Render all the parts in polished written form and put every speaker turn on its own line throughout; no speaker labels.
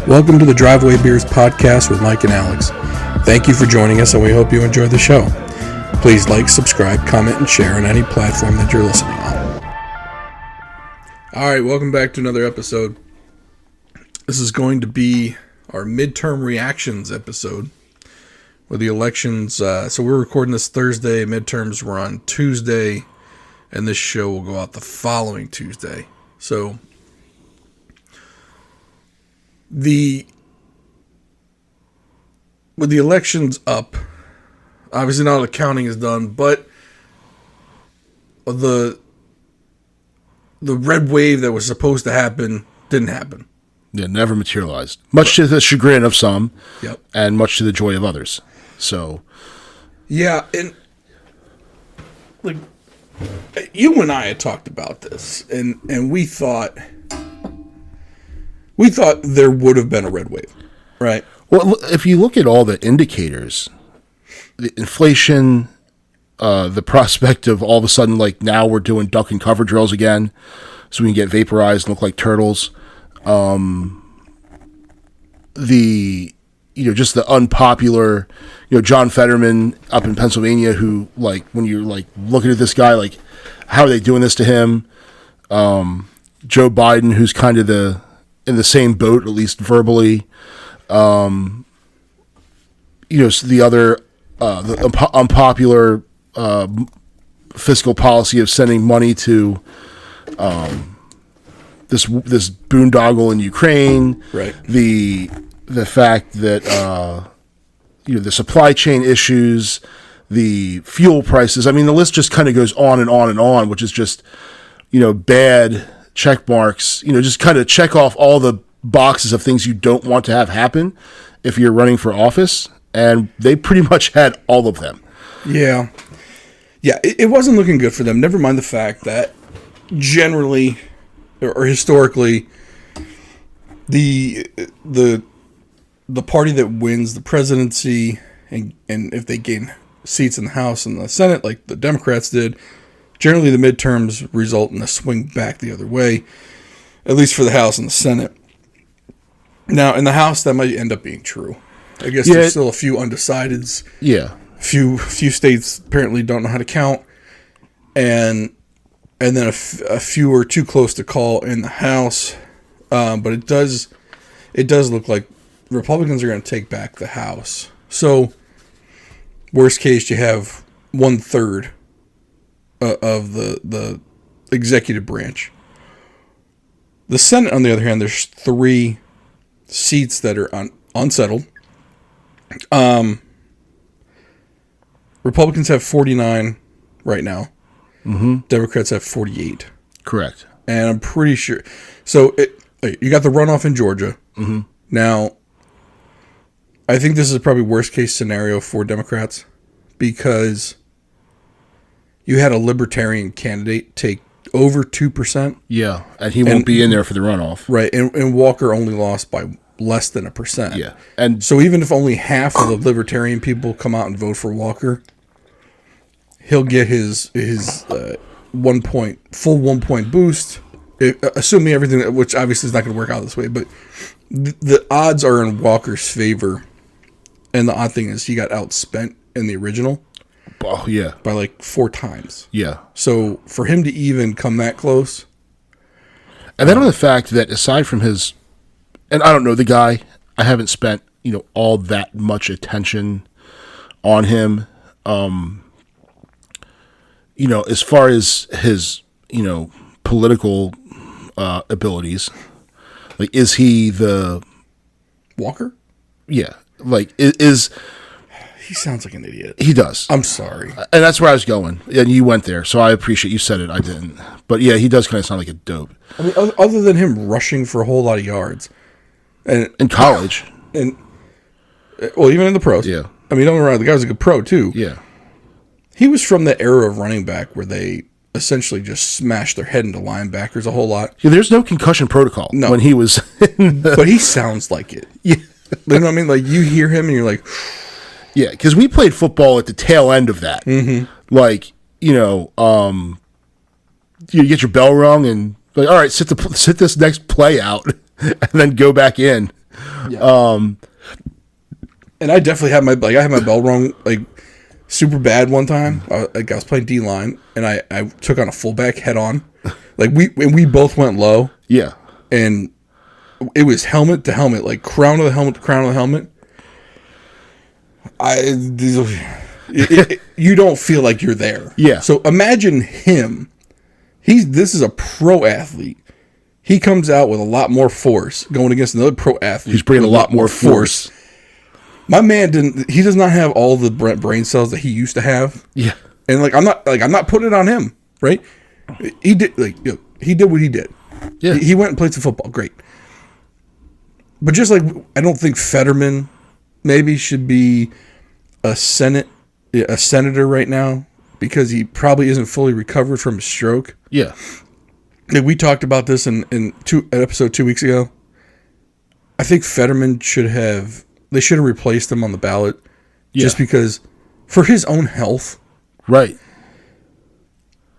Welcome to the Driveway Beers podcast with Mike and Alex. Thank you for joining us, and we hope you enjoy the show. Please like, subscribe, comment, and share on any platform that you're listening on. All right, welcome back to another episode. This is going to be our midterm reactions episode with the elections. So we're recording this Thursday. Midterms were on Tuesday, and this show will go out the following Tuesday. So with the elections up, obviously not all the counting is done, but the red wave that was supposed to happen didn't happen.
Yeah, never materialized. Much to the chagrin of some,
Yep.
And much to the joy of others. So,
yeah, and like you and I had talked about this, and we thought there would have been a red wave, right?
well, if you look at all the indicators, the inflation, the prospect of all of a sudden, like now we're doing duck and cover drills again, so we can get vaporized and look like turtles. Just the unpopular, John Fetterman up in Pennsylvania, who, like, when you're like looking at this guy, like, how are they doing this to him? Joe Biden, who's kind of in the same boat, at least verbally. The other, the unpopular fiscal policy of sending money to this boondoggle in Ukraine,
Right.
The fact that the supply chain issues, the fuel prices. I mean, the list just kind of goes on and on and on, which is just bad check marks. Just kind of check off all the boxes of things you don't want to have happen if you're running for office, and they pretty much had all of them.
Yeah, it wasn't looking good for them. Never mind the fact that generally or historically, the party that wins the presidency and if they gain seats in the House and the Senate, like the Democrats did, generally the midterms result in a swing back the other way, at least for the House and the Senate. Now, in the House, that might end up being true. I guess there's still a few undecideds.
Yeah.
Few states apparently don't know how to count, and then a few are too close to call in the House. But it does look like Republicans are going to take back the House. So, worst case, you have 1/3 of the executive branch. The Senate, on the other hand, there's 3 seats that are unsettled. Republicans have 49 right now.
Mm-hmm.
Democrats have 48.
Correct.
And I'm pretty sure. So you got the runoff in Georgia.
Mm-hmm.
Now, I think this is probably worst case scenario for Democrats because you had a libertarian candidate take over 2%.
Yeah, and he won't be in there for the runoff.
Right, and Walker only lost by less than 1%.
Yeah, and
so even if only half of the libertarian people come out and vote for Walker, he'll get his 1 point boost, assuming everything, which obviously is not going to work out this way, but the odds are in Walker's favor. And the odd thing is he got outspent in the original.
Oh, yeah.
By like 4 times.
Yeah.
So for him to even come that close.
And then on the fact that aside from his, and I don't know the guy, I haven't spent, all that much attention on him. As far as his, political abilities, like, is he the
Walker?
Yeah. Like, is
he sounds like an idiot.
He does.
I'm sorry.
And that's where I was going. And you went there, so I appreciate you said it. I didn't. But yeah, he does kind of sound like a dope.
I mean, other than him rushing for a whole lot of yards. And
in college.
And well, even in the pros.
Yeah.
I mean, don't get me wrong, the guy was a good pro, too.
Yeah.
He was from the era of running back where they essentially just smashed their head into linebackers a whole lot.
Yeah, there's no concussion protocol when he was in the...
But he sounds like it. Yeah. You know what I mean? Like, you hear him and you're like...
Yeah, because we played football at the tail end of that.
Mm-hmm.
Like, you get your bell rung and like, all right, sit this next play out, and then go back in.
Yeah. And I definitely had I had my bell rung like super bad one time. I was playing D line and I took on a fullback head on. Like we both went low.
Yeah.
And it was helmet to helmet, like crown of the helmet to crown of the helmet. You don't feel like you're there.
Yeah.
So imagine him. This is a pro athlete. He comes out with a lot more force going against another pro athlete.
He's bringing a lot more force.
My man he does not have all the brain cells that he used to have.
Yeah.
And I'm not putting it on him, right? He did he did what he did.
Yeah.
He went and played some football. Great. But just like I don't think Fetterman maybe should be a senator right now because he probably isn't fully recovered from his stroke.
Yeah.
Like we talked about this in episode 2 weeks ago. I think Fetterman should have replaced him on the ballot just because for his own health.
Right.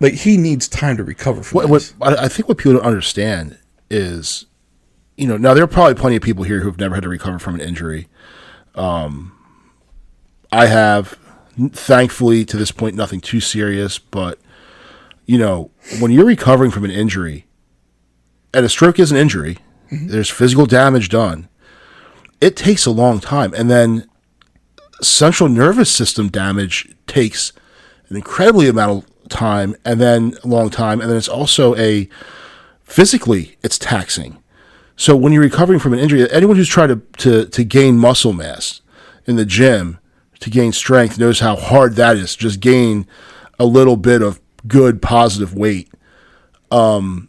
Like he needs time to recover from
this. I think what people don't understand is, now there are probably plenty of people here who've never had to recover from an injury. I have, thankfully, to this point, nothing too serious. But, when you're recovering from an injury, and a stroke is an injury, there's physical damage done. It takes a long time. And then central nervous system damage takes an incredibly amount of time, and then a long time. And then it's also physically, it's taxing. So when you're recovering from an injury, anyone who's tried to gain muscle mass in the gym, to gain strength, knows how hard that is. Just gain a little bit of good, positive weight. And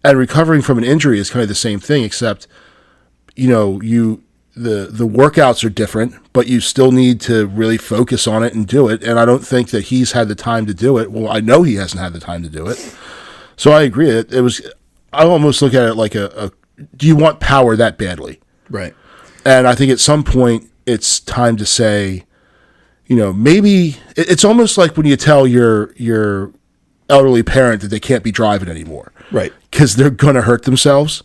recovering from an injury is kind of the same thing, except, the workouts are different, but you still need to really focus on it and do it. And I don't think that he's had the time to do it. Well, I know he hasn't had the time to do it. So I agree. I almost look at it like do you want power that badly?
Right.
And I think at some point it's time to say, maybe it's almost like when you tell your elderly parent that they can't be driving anymore.
Right.
Because they're going to hurt themselves.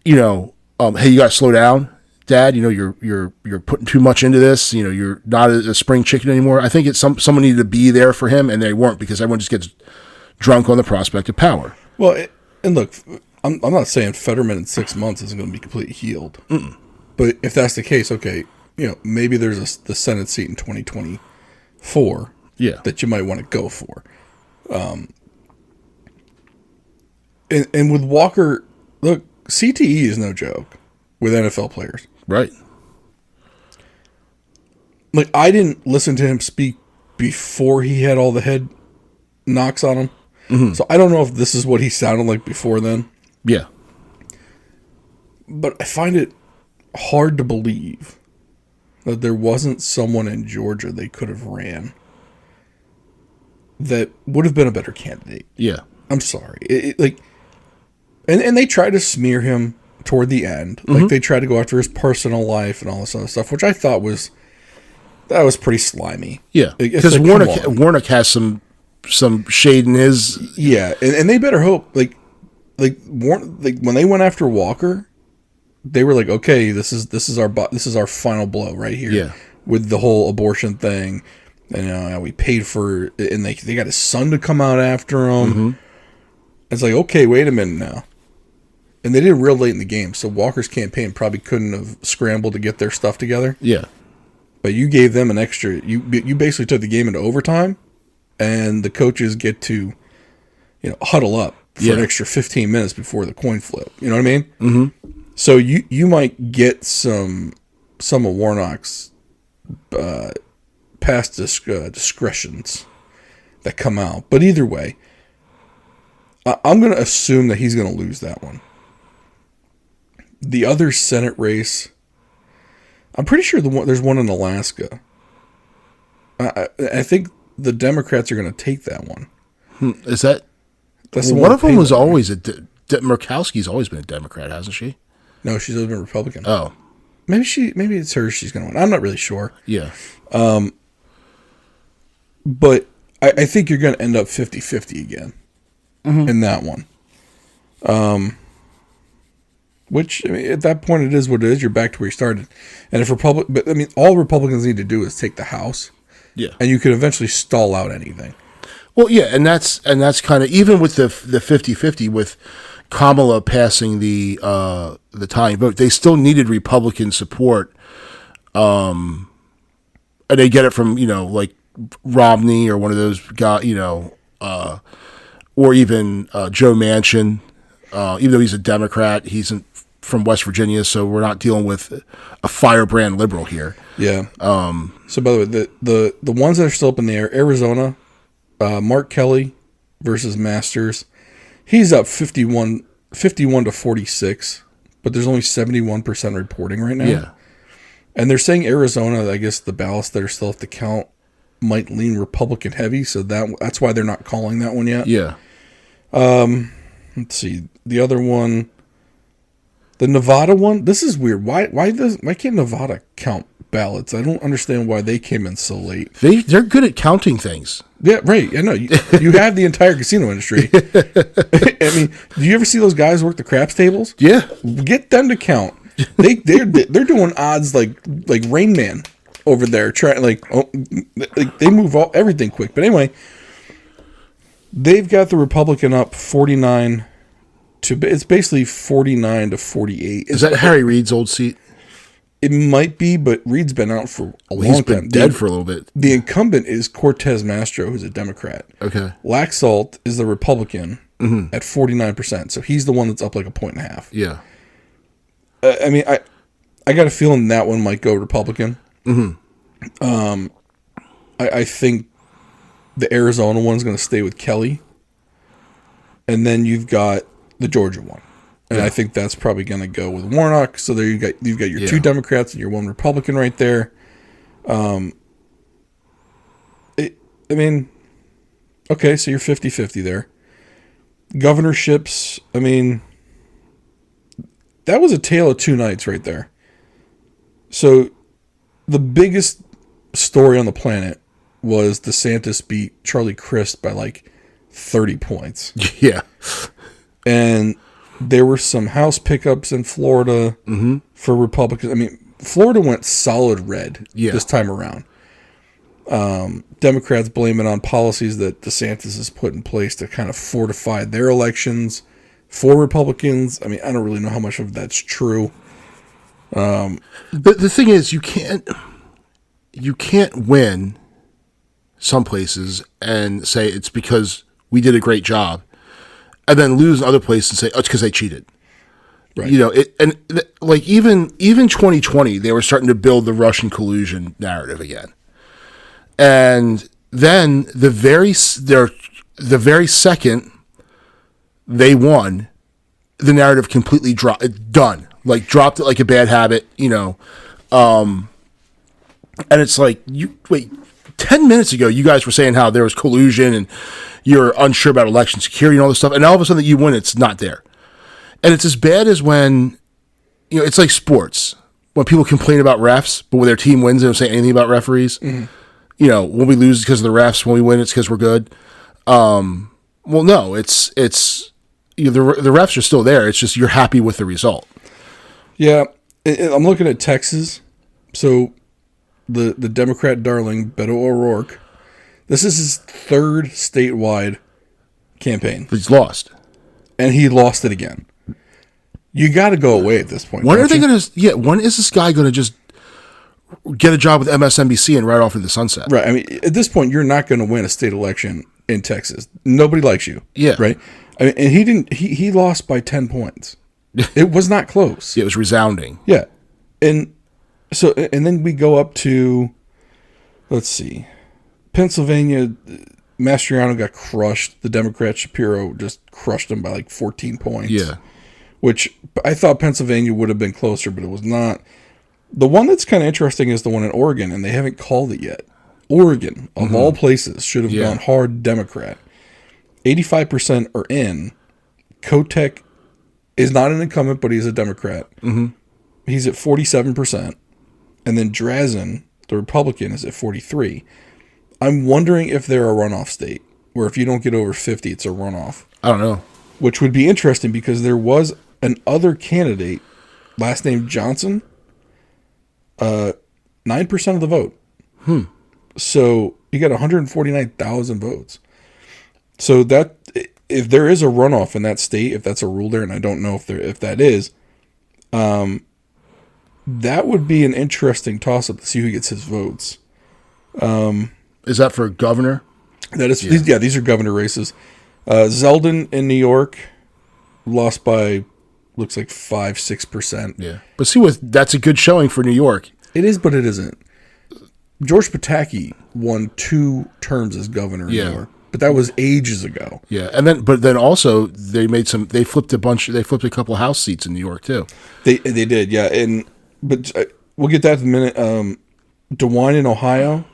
Hey, you got to slow down, Dad. You're putting too much into this. You're not a spring chicken anymore. I think someone needed to be there for him, and they weren't, because everyone just gets drunk on the prospect of power.
Well, and look, I'm not saying Fetterman in 6 months isn't going to be completely healed. Mm-mm. But if that's the case, okay, maybe there's the Senate seat in 2024 that you might want to go for. And with Walker, look, CTE is no joke with NFL players.
Right.
Like, I didn't listen to him speak before he had all the head knocks on him. Mm-hmm. So I don't know if this is what he sounded like before then.
Yeah.
But I find it hard to believe that there wasn't someone in Georgia they could have ran that would have been a better candidate.
Yeah.
I'm sorry. And they tried to smear him toward the end. Mm-hmm. Like, they tried to go after his personal life and all this other stuff, which I thought was pretty slimy.
Yeah. Because Warnock has some shade in his.
Yeah. And they better hope, when they went after Walker, they were like, okay, this is our final blow right here.
Yeah.
With the whole abortion thing, and we paid for it, and they got his son to come out after him. Mm-hmm. It's like, okay, wait a minute now, and they did it real late in the game, so Walker's campaign probably couldn't have scrambled to get their stuff together.
Yeah,
but you gave them an extra. You basically took the game into overtime, and the coaches get to, huddle up for an extra 15 minutes before the coin flip. You know what I mean?
Mm-hmm.
So you might get some of Warnock's past discretions that come out. But either way, I'm going to assume that he's going to lose that one. The other Senate race, I'm pretty sure there's one in Alaska. I think the Democrats are going to take that one.
Is that?
That's
one of them was always Murkowski's always been a Democrat, hasn't she?
No, she's always been a Republican.
Oh.
Maybe it's her she's going to win. I'm not really sure.
Yeah.
But I think you're going to end up 50-50 again in that one. Which, I mean, at that point, it is what it is. You're back to where you started. And if but I mean, all Republicans need to do is take the House.
Yeah.
And you could eventually stall out anything.
Well, yeah, and that's kind of, even with the 50-50 with Kamala passing the tying vote, they still needed Republican support. And they get it from, like Romney or one of those guys, or even Joe Manchin. Even though he's a Democrat, he's from West Virginia, so we're not dealing with a firebrand liberal here.
Yeah. So by the way, the ones that are still up in the air, Arizona, Mark Kelly versus Masters, he's up 51 to 46, but there's only 71% reporting right now.
Yeah.
And they're saying Arizona, I guess the ballots that are still have to count might lean Republican heavy, so that's why they're not calling that one yet.
Yeah.
Let's see. The other one, the Nevada one, this is weird. Why can't Nevada count ballots? I don't understand why they came in so late.
They're good at counting things.
Yeah, right. I know. You have the entire casino industry. I mean, do you ever see those guys work the craps tables?
Yeah.
Get them to count. They're doing odds like Rain Man over there. They move everything quick. But anyway, they've got the Republican up 49 to, it's basically 49 to 48.
Is that Harry Reid's old seat?
It might be, but Reid's been out for a long
He's been
time.
Dead for a little bit.
The incumbent is Cortez Mastro, who's a Democrat.
Okay.
Laxalt is the Republican at 49%. So he's the one that's up like a point and a half.
Yeah.
I mean, I got a feeling that one might go Republican. Mm-hmm. I think the Arizona one's going to stay with Kelly. And then you've got the Georgia one. And I think that's probably going to go with Warnock. So there you've got your two Democrats and your one Republican right there. I mean, okay, so you're 50-50 there. Governorships, I mean, that was a tale of two nights right there. So the biggest story on the planet was DeSantis beat Charlie Crist by like 30 points.
Yeah.
And there were some House pickups in Florida for Republicans. I mean, Florida went solid red this time around. Democrats blame it on policies that DeSantis has put in place to kind of fortify their elections for Republicans. I mean, I don't really know how much of that's true.
The thing is, you can't win some places and say it's because we did a great job, and then lose in other places and say, oh, it's because they cheated. Right. Even 2020, they were starting to build the Russian collusion narrative again. And then the very second they won, the narrative completely dropped it like a bad habit, and it's like, 10 minutes ago, you guys were saying how there was collusion and you're unsure about election security and all this stuff. And all of a sudden that you win, it's not there. And it's as bad as when, it's like sports. When people complain about refs, but when their team wins, they don't say anything about referees. Mm-hmm. When we lose, it's because of the refs. When we win, it's because we're good. Well, no, it's the refs are still there. It's just you're happy with the result. Yeah.
I'm looking at Texas. So the Democrat darling, Beto O'Rourke, this is his third statewide campaign.
He's lost.
And he lost it again. You got to go away at this point.
When are they going to? Yeah, when is this guy going to just get a job with MSNBC and ride off into the sunset?
Right. I mean, at this point, you're not going to win a state election in Texas. Nobody likes you.
Yeah.
Right. I mean, and he didn't. He lost by 10 points. It was not close.
It was resounding.
Yeah. And then we go up to, let's see, Pennsylvania. Mastriano got crushed. The Democrat Shapiro just crushed him by like 14 points.
Yeah.
Which I thought Pennsylvania would have been closer, but it was not. The one that's kind of interesting is the one in Oregon, and they haven't called it yet. Oregon, of all places, should have gone hard Democrat. 85% are in. Kotek is not an incumbent, but he's a Democrat. Mm-hmm. He's at 47%. And then Drazen, the Republican, is at 43%. I'm wondering if they're a runoff state, where if you don't get over 50, it's a runoff.
I don't know.
Which would be interesting because there was an other candidate, last name Johnson, 9% of the vote. So you got 149,000 votes. So that if there is a runoff in that state, if that's a rule there, and I don't know if that is, that would be an interesting toss-up to see who gets his votes.
Is that for governor?
That is, these are governor races. Zeldin in New York lost by, looks like 5-6%.
Yeah, but that's a good showing for New York.
It is, but it isn't. George Pataki won 2 terms as governor in New York, but that was ages ago.
Yeah, but then also they flipped a couple of House seats in New York too.
They did, yeah, but we'll get that in a minute. DeWine in Ohio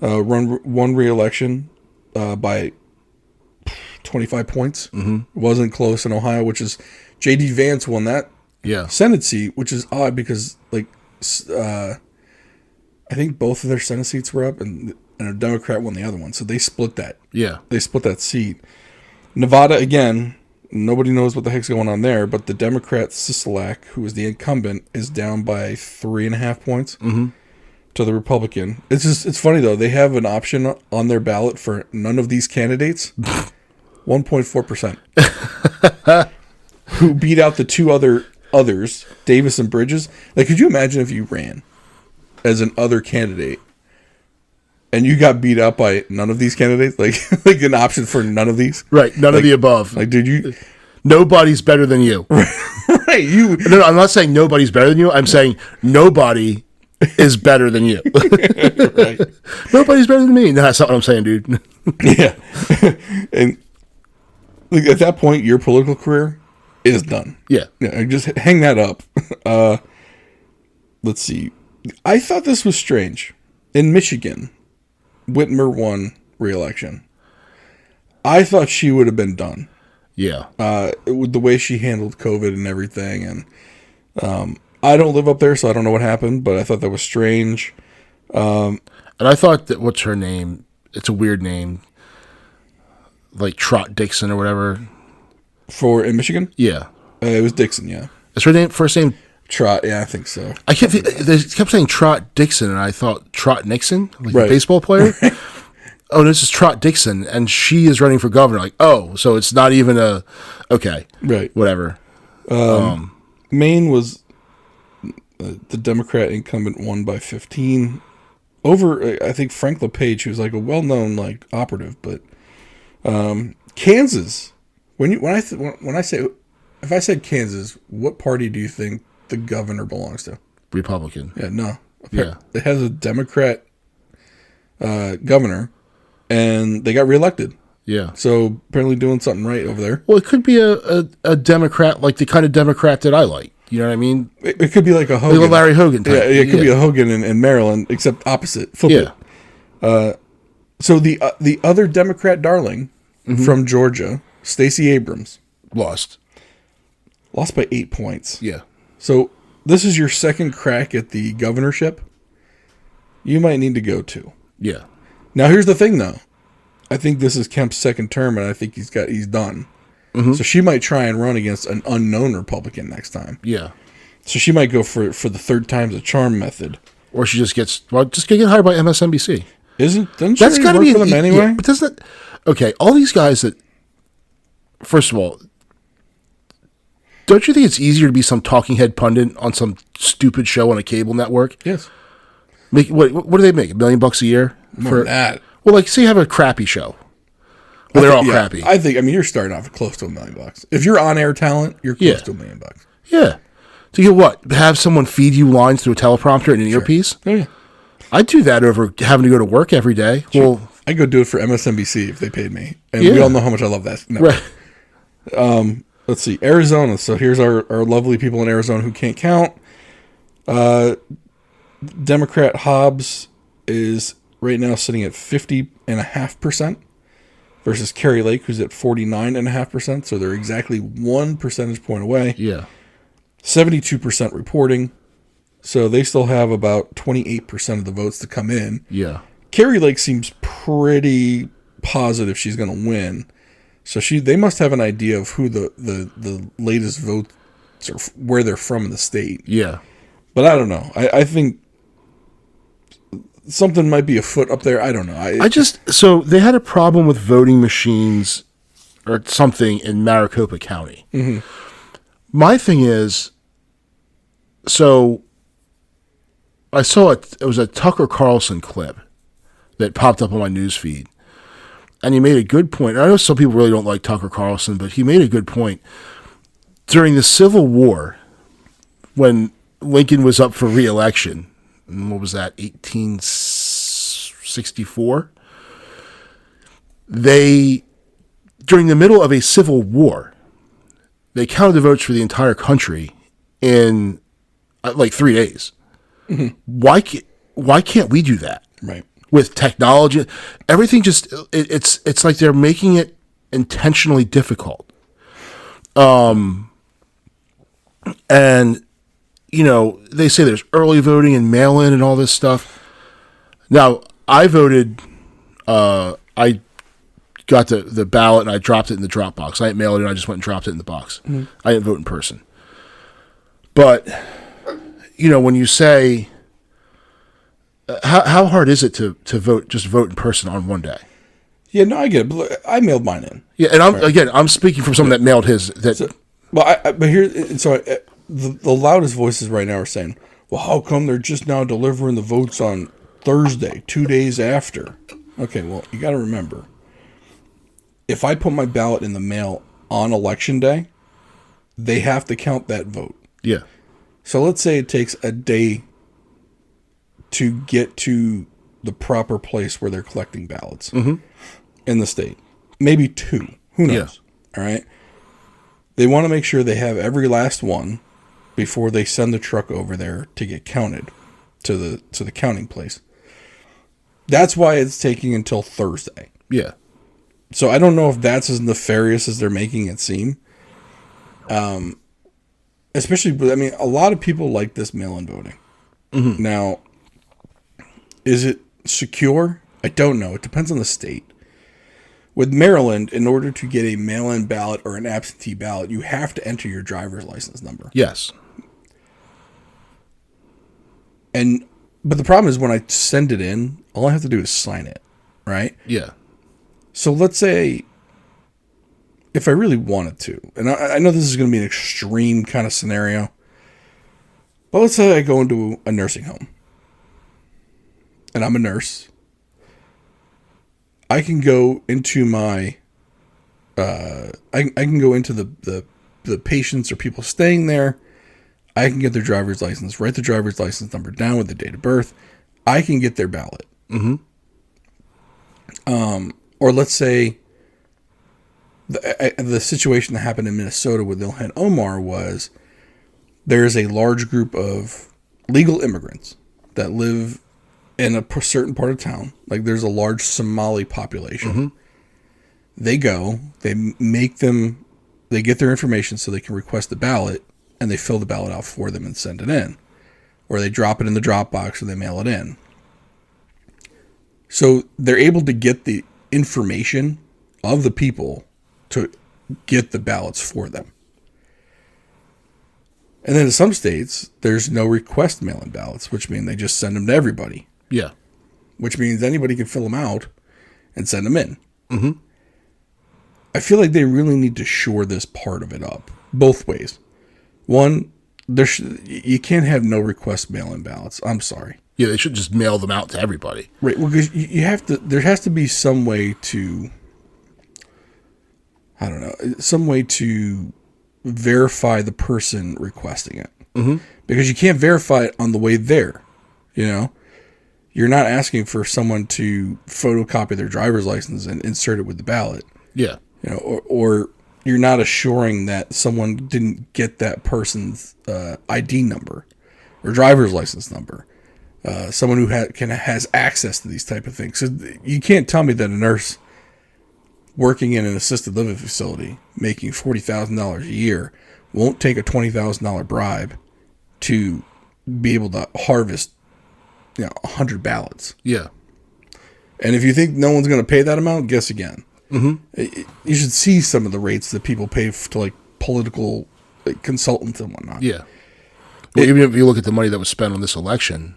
won re-election by 25 points. Mm-hmm. Wasn't close in Ohio, which is J.D. Vance won that Senate seat, which is odd because I think both of their Senate seats were up, and a Democrat won the other one. So they split that. Yeah. They split that seat. Nevada, again, nobody knows what the heck's going on there, but the Democrat Sisolak, who is the incumbent, is down by 3.5 points to the Republican. It's funny, though. They have an option on their ballot for none of these candidates. 1.4%. Who beat out the 2 others, Davis and Bridges. Like, could you imagine if you ran as an other candidate and you got beat up by none of these candidates? Like an option for none of these?
Right, none of the above.
Like, did you...
Nobody's better than you.
Right, you...
No, I'm not saying nobody's better than you. I'm saying nobody is better than you. Right. Nobody's better than me. No, that's not what I'm saying, dude.
Yeah. And like, at that point, your political career is done. Yeah. Just hang that up. Let's see. I thought this was strange. In Michigan, Whitmer won re-election. I thought she would have been done. Yeah. With the way she handled COVID and everything. And I don't live up there, so I don't know what happened, but I thought that was strange.
And I thought that, what's her name? It's a weird name. Like Trot Dixon or whatever.
In Michigan? Yeah. It was Dixon, yeah.
Is her first name?
Trot, yeah, I think so.
They kept saying Trot Dixon, and I thought Trot Nixon, like a baseball player. Oh, this is Trot Dixon, and she is running for governor. Like, oh, so it's not even okay. Right. Whatever.
Maine was the Democrat incumbent won by 15 over, I think, Frank LePage, who's like a well-known like operative, but Kansas. If I said Kansas, what party do you think the governor belongs to?
Republican.
Yeah, no. Yeah. It has a Democrat governor, and they got reelected. Yeah. So apparently doing something right over there.
Well, it could be a Democrat, like the kind of Democrat that I like. You know what I mean?
It could be like a Hogan.
Like a Larry Hogan type.
Yeah, it could be a Hogan in Maryland, except opposite. Flip it. So the other Democrat darling from Georgia, Stacey Abrams.
Lost
by 8 points. Yeah. So this is your second crack at the governorship. You might need to go to. Yeah. Now here's the thing, though. I think this is Kemp's second term, and I think he's done. Mm-hmm. So she might try and run against an unknown Republican next time. Yeah. So she might go for the third time's a charm method.
Or she just get hired by MSNBC.
Doesn't she work for them anyway?
Yeah, but doesn't that... Okay, all these guys that... First of all... Don't you think it's easier to be some talking head pundit on some stupid show on a cable network? Yes. What do they make? $1 million a year?
More than that.
Well, like, say you have a crappy show. Well, they're all crappy.
I think, you're starting off close to $1 million. If you're on air talent, you're close to $1 million.
Yeah. So you what? Have someone feed you lines through a teleprompter and an earpiece? Oh, yeah. I'd do that over having to go to work every day. Sure. Well,
I'd go do it for MSNBC if they paid me. And we all know how much I love that network. Right. Let's see, Arizona. So here's our lovely people in Arizona who can't count. Democrat Hobbs is right now sitting at 50.5% versus Kerry Lake, who's at 49.5%. So they're exactly 1 percentage point away. Yeah. 72% reporting. So they still have about 28% of the votes to come in. Yeah. Kerry Lake seems pretty positive she's going to win. So they must have an idea of who the latest votes or where they're from in the state.
Yeah.
But I don't know. I think something might be afoot up there. I don't know.
So they had a problem with voting machines or something in Maricopa County.
Mm-hmm.
My thing is, so I saw it was a Tucker Carlson clip that popped up on my news feed. And he made a good point. I know some people really don't like Tucker Carlson, but he made a good point. During the Civil War, when Lincoln was up for re-election, what was that, 1864? During the middle of a civil war, they counted the votes for the entire country in like 3 days.
Mm-hmm.
Why can't we do that?
Right.
With technology, everything it's like they're making it intentionally difficult. And they say there's early voting and mail-in and all this stuff. Now, I voted. I got the ballot and I dropped it in the drop box. I didn't mail it in. I just went and dropped it in the box. Mm-hmm. I didn't vote in person. But when you say. How hard is it to vote in person on one day?
Yeah, no, I get it. But I mailed mine in.
Yeah, and I'm speaking from someone that mailed his.
The loudest voices right now are saying, "Well, how come they're just now delivering the votes on Thursday, 2 days after?" Okay, well, you got to remember, if I put my ballot in the mail on election day, they have to count that vote.
Yeah. So
let's say it takes a day to get to the proper place where they're collecting ballots in the state. Maybe 2. Who knows? Yeah. All right. They want to make sure they have every last one before they send the truck over there to get counted to the counting place. That's why it's taking until Thursday.
Yeah.
So I don't know if that's as nefarious as they're making it seem. Especially, I mean, a lot of people like this mail-in voting. Mm-hmm. Now, is it secure? I don't know. It depends on the state. With Maryland, in order to get a mail-in ballot or an absentee ballot, you have to enter your driver's license number.
Yes.
But the problem is when I send it in, all I have to do is sign it, right?
Yeah.
So let's say if I really wanted to, and I know this is going to be an extreme kind of scenario, but let's say I go into a nursing home. And I'm a nurse. I can go into my, I can go into the patients or people staying there. I can get their driver's license, write the driver's license number down with the date of birth. I can get their ballot. Mm-hmm. Or let's say the situation that happened in Minnesota with Ilhan Omar was there's a large group of legal immigrants that live in a certain part of town. Like there's a large Somali population. Mm-hmm. They go, they get their information so they can request the ballot, and they fill the ballot out for them and send it in. Or they drop it in the drop box and they mail it in. So they're able to get the information of the people to get the ballots for them. And then in some states, there's no request mail-in ballots, which means they just send them to everybody.
Yeah.
Which means anybody can fill them out and send them in. Mm-hmm. I feel like they really need to shore this part of it up both ways. One, you can't have no request mail-in ballots. I'm sorry.
Yeah, they should just mail them out to everybody.
Right. Well, because you have to. There has to be some way to. I don't know. Some way to verify the person requesting it. Mm-hmm. Because you can't verify it on the way there. You know, you're not asking for someone to photocopy their driver's license and insert it with the ballot.
Yeah.
You know, or you're not assuring that someone didn't get that person's ID number or driver's license number. Someone who has access to these type of things. So you can't tell me that a nurse working in an assisted living facility making $40,000 a year won't take a $20,000 bribe to be able to harvest 100 ballots.
Yeah.
And if you think no one's going to pay that amount, guess again. You should see some of the rates that people pay to like political consultants and whatnot.
Yeah. Well, even if you look at the money that was spent on this election,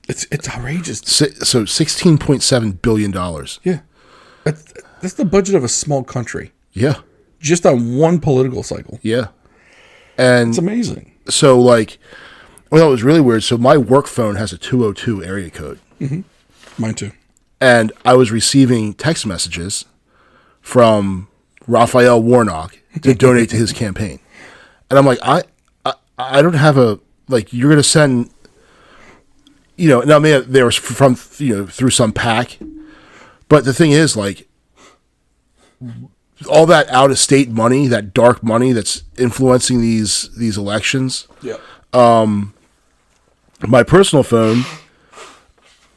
it's outrageous.
So $16.7 billion.
Yeah, that's the budget of a small country.
Yeah.
Just on one political cycle.
Yeah. And
it's amazing.
So, like, well, it was really weird. So my work phone has a 202 area code.
Mm-hmm. Mine too. And
I was receiving text messages from Raphael Warnock to donate to his campaign. And I'm like, I don't have a, like, you're going to send, you know, now there was from, you know, through some PAC. But the thing is, like, all that out of state money, that dark money that's influencing these elections.
Yeah.
My personal phone,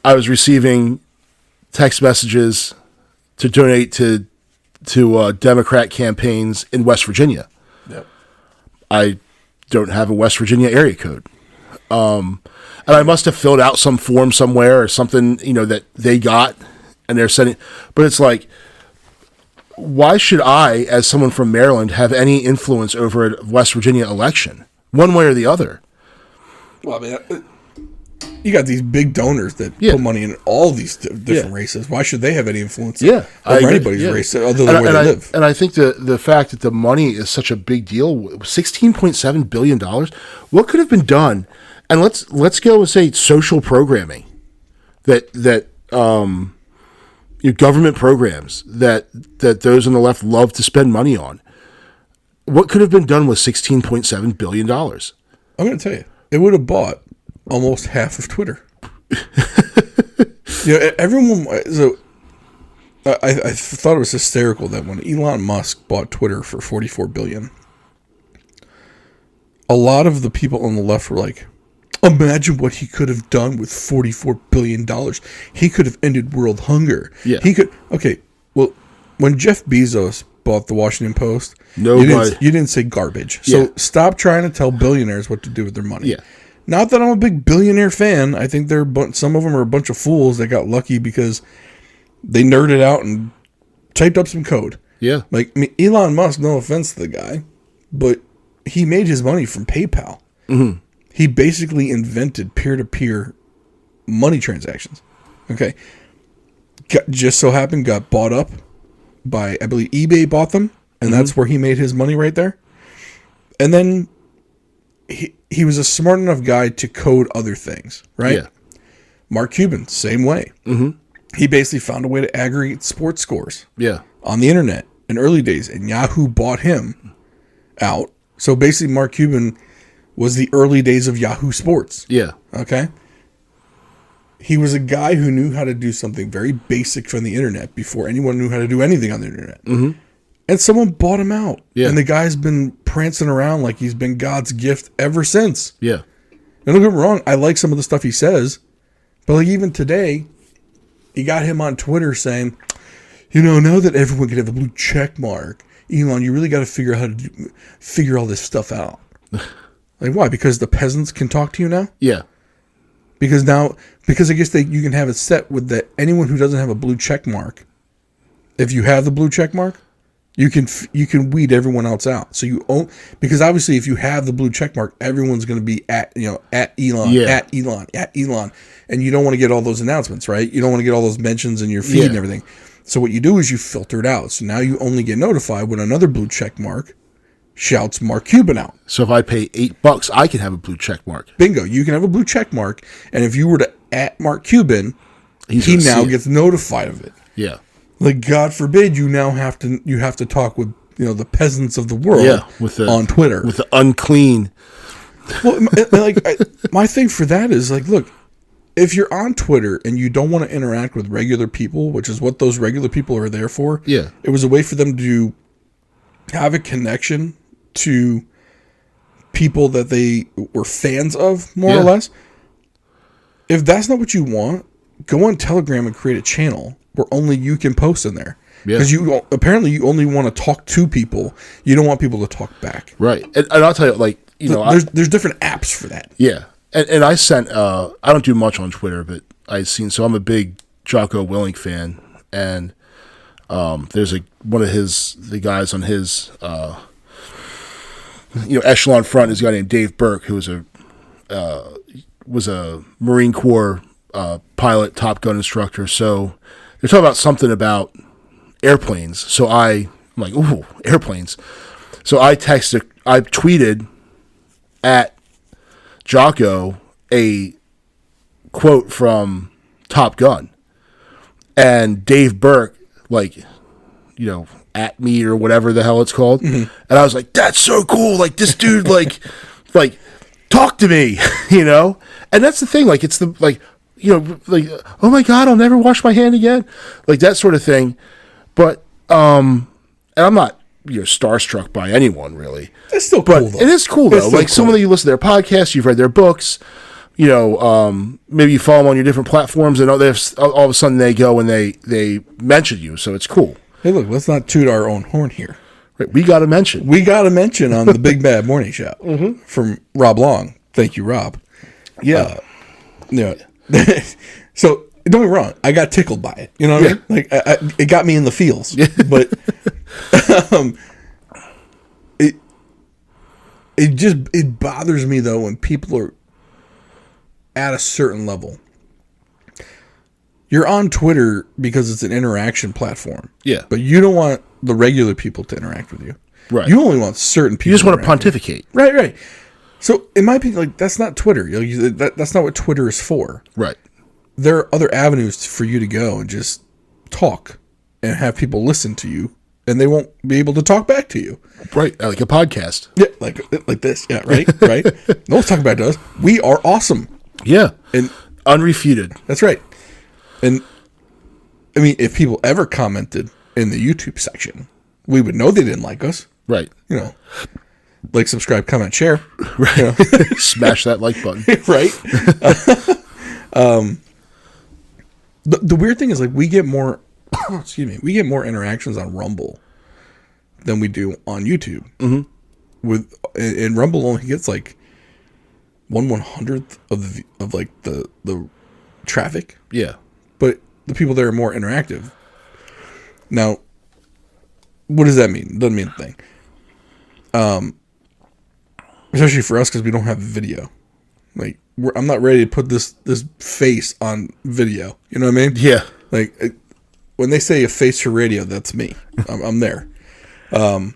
I was receiving text messages to donate to Democrat campaigns in West Virginia.
Yep.
I don't have a West Virginia area code. And I must have filled out some form somewhere or something, you know, that they got and they're sending. But it's like, why should I, as someone from Maryland, have any influence over a West Virginia election, one way or the other?
Well, I mean, you got these big donors that put money in all these different races. Why should they have any influence over anybody's race other than where they live?
And I think the fact that the money is such a big deal, $16.7 billion, what could have been done? And let's go and say social programming, that government programs that those on the left love to spend money on. What could have been done with $16.7 billion? I'm
going to tell you, it would have bought almost half of Twitter. Everyone. So I thought it was hysterical that when Elon Musk bought Twitter for $44 billion, a lot of the people on the left were like, imagine what he could have done with $44 billion. He could have ended world hunger.
Yeah.
He could. Okay, well, when Jeff Bezos bought the Washington Post, you didn't say garbage. So stop trying to tell billionaires what to do with their money.
Yeah.
Not that I'm a big billionaire fan. I think some of them are a bunch of fools that got lucky because they nerded out and typed up some code.
Yeah.
Like, I mean, Elon Musk, no offense to the guy, but he made his money from PayPal.
Mm-hmm.
He basically invented peer-to-peer money transactions. Okay. Just so happened got bought up by, I believe, eBay bought them, and that's where he made his money right there. And then he was a smart enough guy to code other things, right?
Yeah.
Mark Cuban, same way.
Mm-hmm.
He basically found a way to aggregate sports scores
on
the internet in early days, and Yahoo bought him out. So basically, Mark Cuban was the early days of Yahoo Sports.
Yeah.
Okay? He was a guy who knew how to do something very basic from the internet before anyone knew how to do anything on the internet.
Mm-hmm.
And someone bought him out.
Yeah.
And the guy's been prancing around like he's been God's gift ever since.
Yeah.
And don't get me wrong, I like some of the stuff he says. But like even today, he got him on Twitter saying, now that everyone can have a blue check mark, Elon, you really got to figure out how to figure all this stuff out. Like, why? Because the peasants can talk to you now?
Yeah.
Because I guess you can have it set with that anyone who doesn't have a blue check mark, if you have the blue check mark, you can weed everyone else out. So because obviously if you have the blue check mark, everyone's going to be at Elon, at Elon, and you don't want to get all those announcements, right? You don't want to get all those mentions in your feed and everything. So what you do is you filter it out. So now you only get notified when another blue check mark shouts Mark Cuban out.
So if I pay $8, I can have a blue check mark.
Bingo. You can have a blue check mark. And if you were to at Mark Cuban, he now gets notified of it.
Yeah.
Like, God forbid you now have to talk with, the peasants of the world on Twitter.
With the unclean.
Well, my thing for that is, like, look, if you're on Twitter and you don't want to interact with regular people, which is what those regular people are there for, it was a way for them to have a connection to people that they were fans of, more or less. If that's not what you want, go on Telegram and create a channel where only you can post in there. Because you only want to talk to people. You don't want people to talk back.
Right. And I'll tell you,
there's different apps for that.
Yeah. And I sent, I don't do much on Twitter, but so I'm a big Jocko Willink fan. And There's one of the guys on his echelon front is a guy named Dave Burke, who was a Marine Corps pilot, Top Gun instructor. So they're talking about something about airplanes. So I'm like, ooh, airplanes. So I tweeted at Jocko a quote from Top Gun, and Dave Burke, at me or whatever the hell it's called. Mm-hmm. And I was like, that's so cool. Like, this dude, like, talk to me, And that's the thing. Like, it's oh my God, I'll never wash my hand again. Like, that sort of thing. But, and I'm not, starstruck by anyone, really.
It's still cool, though.
It is cool, though. Like, some of you listen to their podcasts, you've read their books, maybe you follow them on your different platforms, and all of a sudden they go and they mention you, so it's cool.
Hey, look, let's not toot our own horn here.
Right, we got a mention.
We got a mention on the Big Bad Morning Show from Rob Long. Thank you, Rob.
Yeah.
So, don't get me wrong. I got tickled by it. You know what I mean? Like, it got me in the feels. But it bothers me, though, when people are at a certain level. You're on Twitter because it's an interaction platform.
Yeah.
But you don't want the regular people to interact with you.
Right.
You only want certain people.
You just want to pontificate.
Right. So, in my opinion, like, that's not Twitter. That's not what Twitter is for.
Right.
There are other avenues for you to go and just talk and have people listen to you, and they won't be able to talk back to you.
Right. Like a podcast.
Yeah, like this. Yeah, right. No one's talking back to us. We are awesome.
Yeah.
And
unrefuted.
That's right. And I mean, if people ever commented in the YouTube section, we would know they didn't like us.
Right.
Like, subscribe, comment, share.
Right. Smash that like button.
Right. The weird thing is, like, we get more interactions on Rumble than we do on YouTube. Mm-hmm. And Rumble only gets like 1/100th of the traffic.
Yeah.
But the people there are more interactive. Now, what does that mean? It doesn't mean a thing. Especially for us, because we don't have video. Like, I'm not ready to put this face on video. You know what I mean?
Yeah.
Like, when they say a face for radio, that's me. I'm there. But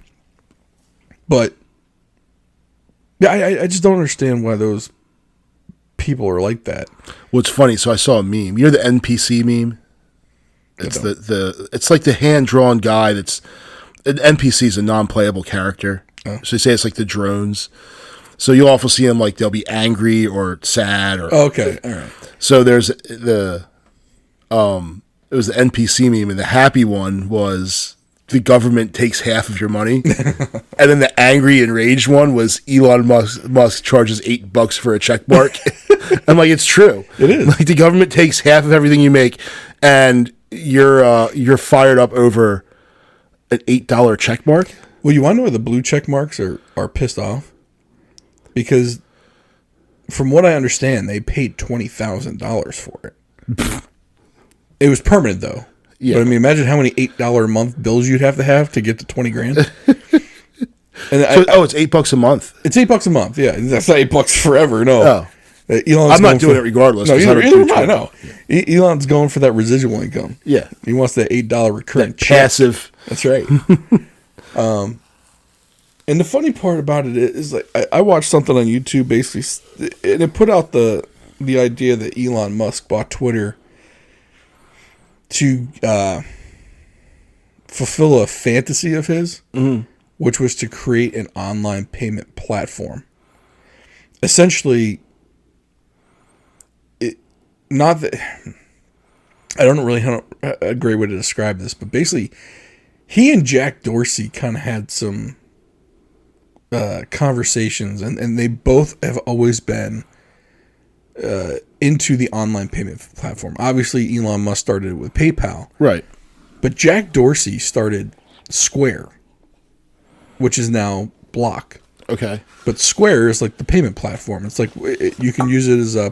yeah, I just don't understand why those people are like that.
Well, it's funny. So I saw a meme. You know the NPC meme? It's it's like the hand-drawn guy that's... An NPC is a non-playable character. Oh. So they say it's like the drones. So you'll often see them, like, they'll be angry or sad. Or
okay, all right.
So there's it was the NPC meme, and the happy one was the government takes half of your money. And then the angry, enraged one was Elon Musk charges $8 for a check mark. I'm like, it's true.
It is.
Like, the government takes half of everything you make, and you're fired up over an $8 check mark.
Well, you want to know why the blue check marks are pissed off? Because from what I understand, they paid $20,000 for it. It was permanent, though. Yeah. But I mean, imagine how many $8 a month bills you'd have to get to $20,000. And
it's $8 a month.
It's $8 a month. Yeah, that's not $8 forever. No.
Oh.
I'm
not doing it regardless.
No, either am I. No. Elon's going for that residual income.
Yeah.
He wants that $8 recurring
passive.
That's right. And the funny part about it is, like, I watched something on YouTube, basically, and it put out the idea that Elon Musk bought Twitter to fulfill a fantasy of his, which was to create an online payment platform. Essentially, not that I don't really have a great way to describe this, but basically, he and Jack Dorsey kind of had some conversations, and they both have always been into the online payment platform. Obviously, Elon Musk started it with PayPal.
Right.
But Jack Dorsey started Square, which is now Block.
Okay.
But Square is like the payment platform. It's like you can use it as a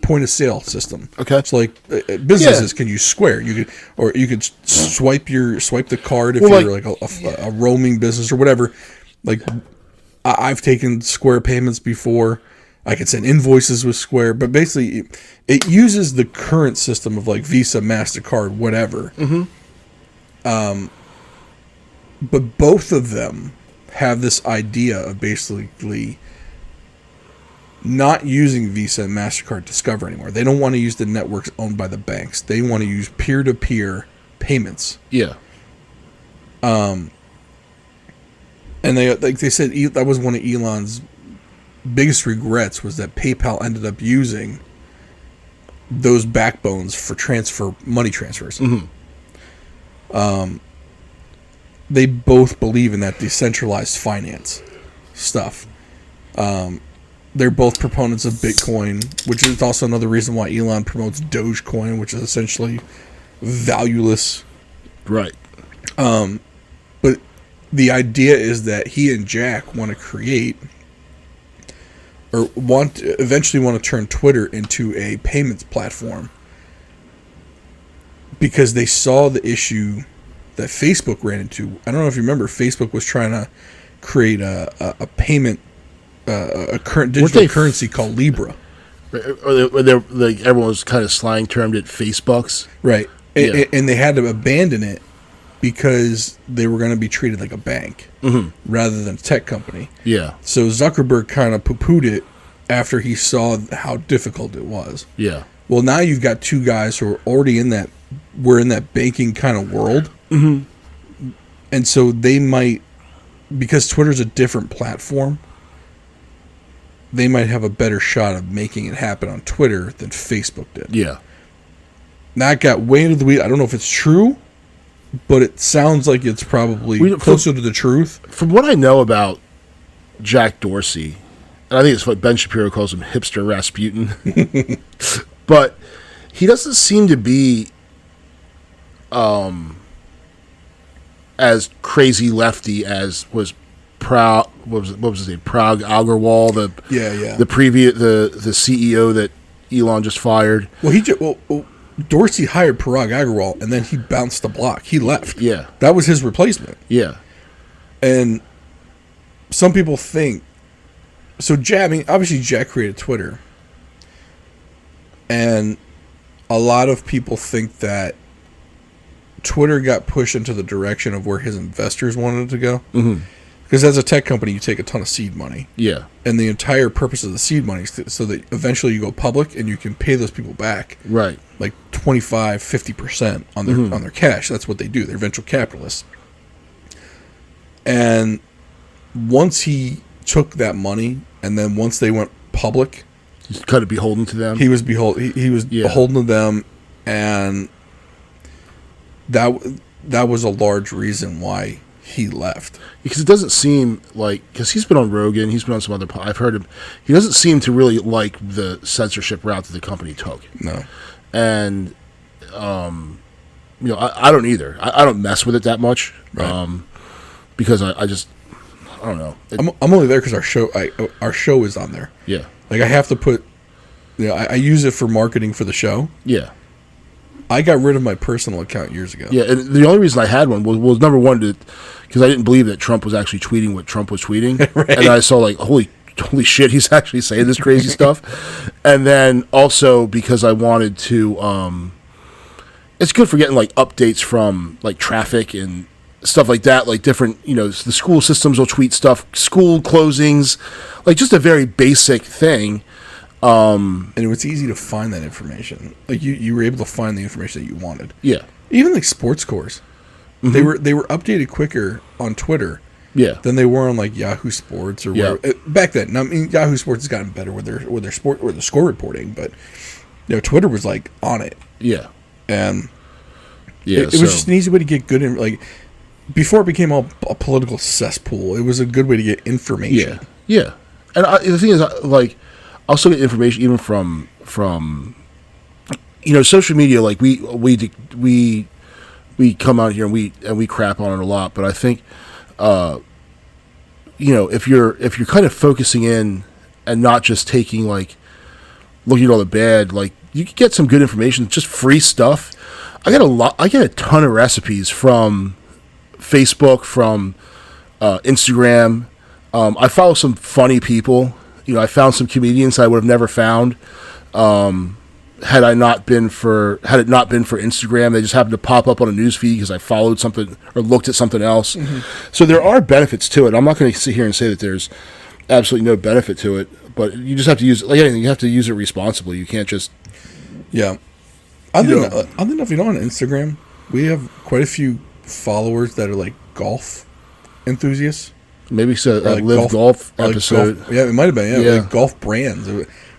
point of sale system.
Okay.
So like businesses can use Square. You could swipe the card if you're like a roaming business or whatever. Like I've taken Square payments before. I can send invoices with Square, but basically it uses the current system of like Visa, MasterCard, whatever. But both of them have this idea of basically not using Visa and MasterCard Discover anymore. They don't want to use the networks owned by the banks. They want to use peer-to-peer payments.
Yeah.
And they said that was one of Elon's biggest regrets, was that PayPal ended up using those backbones for money transfers. They both believe in that decentralized finance stuff. They're both proponents of Bitcoin, which is also another reason why Elon promotes Dogecoin, which is essentially valueless.
Right.
But the idea is that he and Jack want to create, or eventually want to turn Twitter into a payments platform, because they saw the issue that Facebook ran into. I don't know if you remember, Facebook was trying to create a payment, a current digital currency called Libra.
Like everyone was kind of slang termed it Facebucks.
Right.
Yeah.
And they had to abandon it because they were going to be treated like a bank rather than a tech company.
Yeah.
So Zuckerberg kind of poo-pooed it after he saw how difficult it was.
Yeah.
Well, now you've got two guys who are already in that banking kind of world. And so they might, because Twitter's a different platform, they might have a better shot of making it happen on Twitter than Facebook did.
Yeah.
That got way into the weeds. I don't know if it's true, but it sounds like it's probably closer to the truth.
From what I know about Jack Dorsey, and I think it's what Ben Shapiro calls him, hipster Rasputin, but he doesn't seem to be as crazy lefty as was What was his name? Prague Agarwal, the CEO that Elon just fired.
Well, Dorsey hired Parag Agarwal, and then he bounced the block. He left.
Yeah.
That was his replacement.
Yeah.
And some people think... So, obviously Jack created Twitter. And a lot of people think that Twitter got pushed into the direction of where his investors wanted it to go. Because as a tech company, you take a ton of seed money.
Yeah. And
the entire purpose of the seed money is so that eventually you go public and you can pay those people back.
Right.
Like 25, 50% on their cash. That's what they do. They're venture capitalists. And once he took that money, and then once they went public,
he's kind of beholden to them.
He was beholden to them, and that was a large reason why he left.
Because it doesn't seem like, because he's been on Rogan, he's been on some other, I've heard him, he doesn't seem to really like the censorship route that the company took.
No.
And, I don't either. I don't mess with it that much.
Right.
Because I don't know.
I'm only there because our show is on there.
Yeah.
Like I have to put, I use it for marketing for the show.
Yeah.
I got rid of my personal account years ago.
Yeah, and the only reason I had one was number one, because I didn't believe that Trump was actually tweeting what Trump was tweeting. Right. And I saw like, holy shit, he's actually saying this crazy stuff. And then also because I wanted to, it's good for getting like updates from like traffic and stuff like that, like different, the school systems will tweet stuff, school closings, like just a very basic thing.
And it was easy to find that information. Like you were able to find the information that you wanted.
Yeah.
Even like sports scores. Mm-hmm. They were updated quicker on Twitter.
Yeah.
Than they were on like Yahoo Sports or whatever. Back then. I mean, Yahoo Sports has gotten better with their sport or the score reporting, but Twitter was like on it.
Yeah.
And it was just an easy way to get good before it became a political cesspool, it was a good way to get information.
Yeah. And the thing is, like, I'll still get information even from social media. Like we come out here and we crap on it a lot, but I think if you're kind of focusing in and not just taking like looking at all the bad. Like, you can get some good information, just free stuff. I get a ton of recipes from Facebook, from Instagram. I follow some funny people. I found some comedians I would have never found had it not been for Instagram. They just happened to pop up on a news feed because I followed something or looked at something else. So there are benefits to it. I'm not going to sit here and say that there's absolutely no benefit to it, but you just have to use it like anything. You have to use it responsibly. You can't just
Oddly enough, on Instagram we have quite a few followers that are like golf enthusiasts.
Maybe it's a live golf episode.
Golf, yeah, it might have been. Yeah, like golf brands.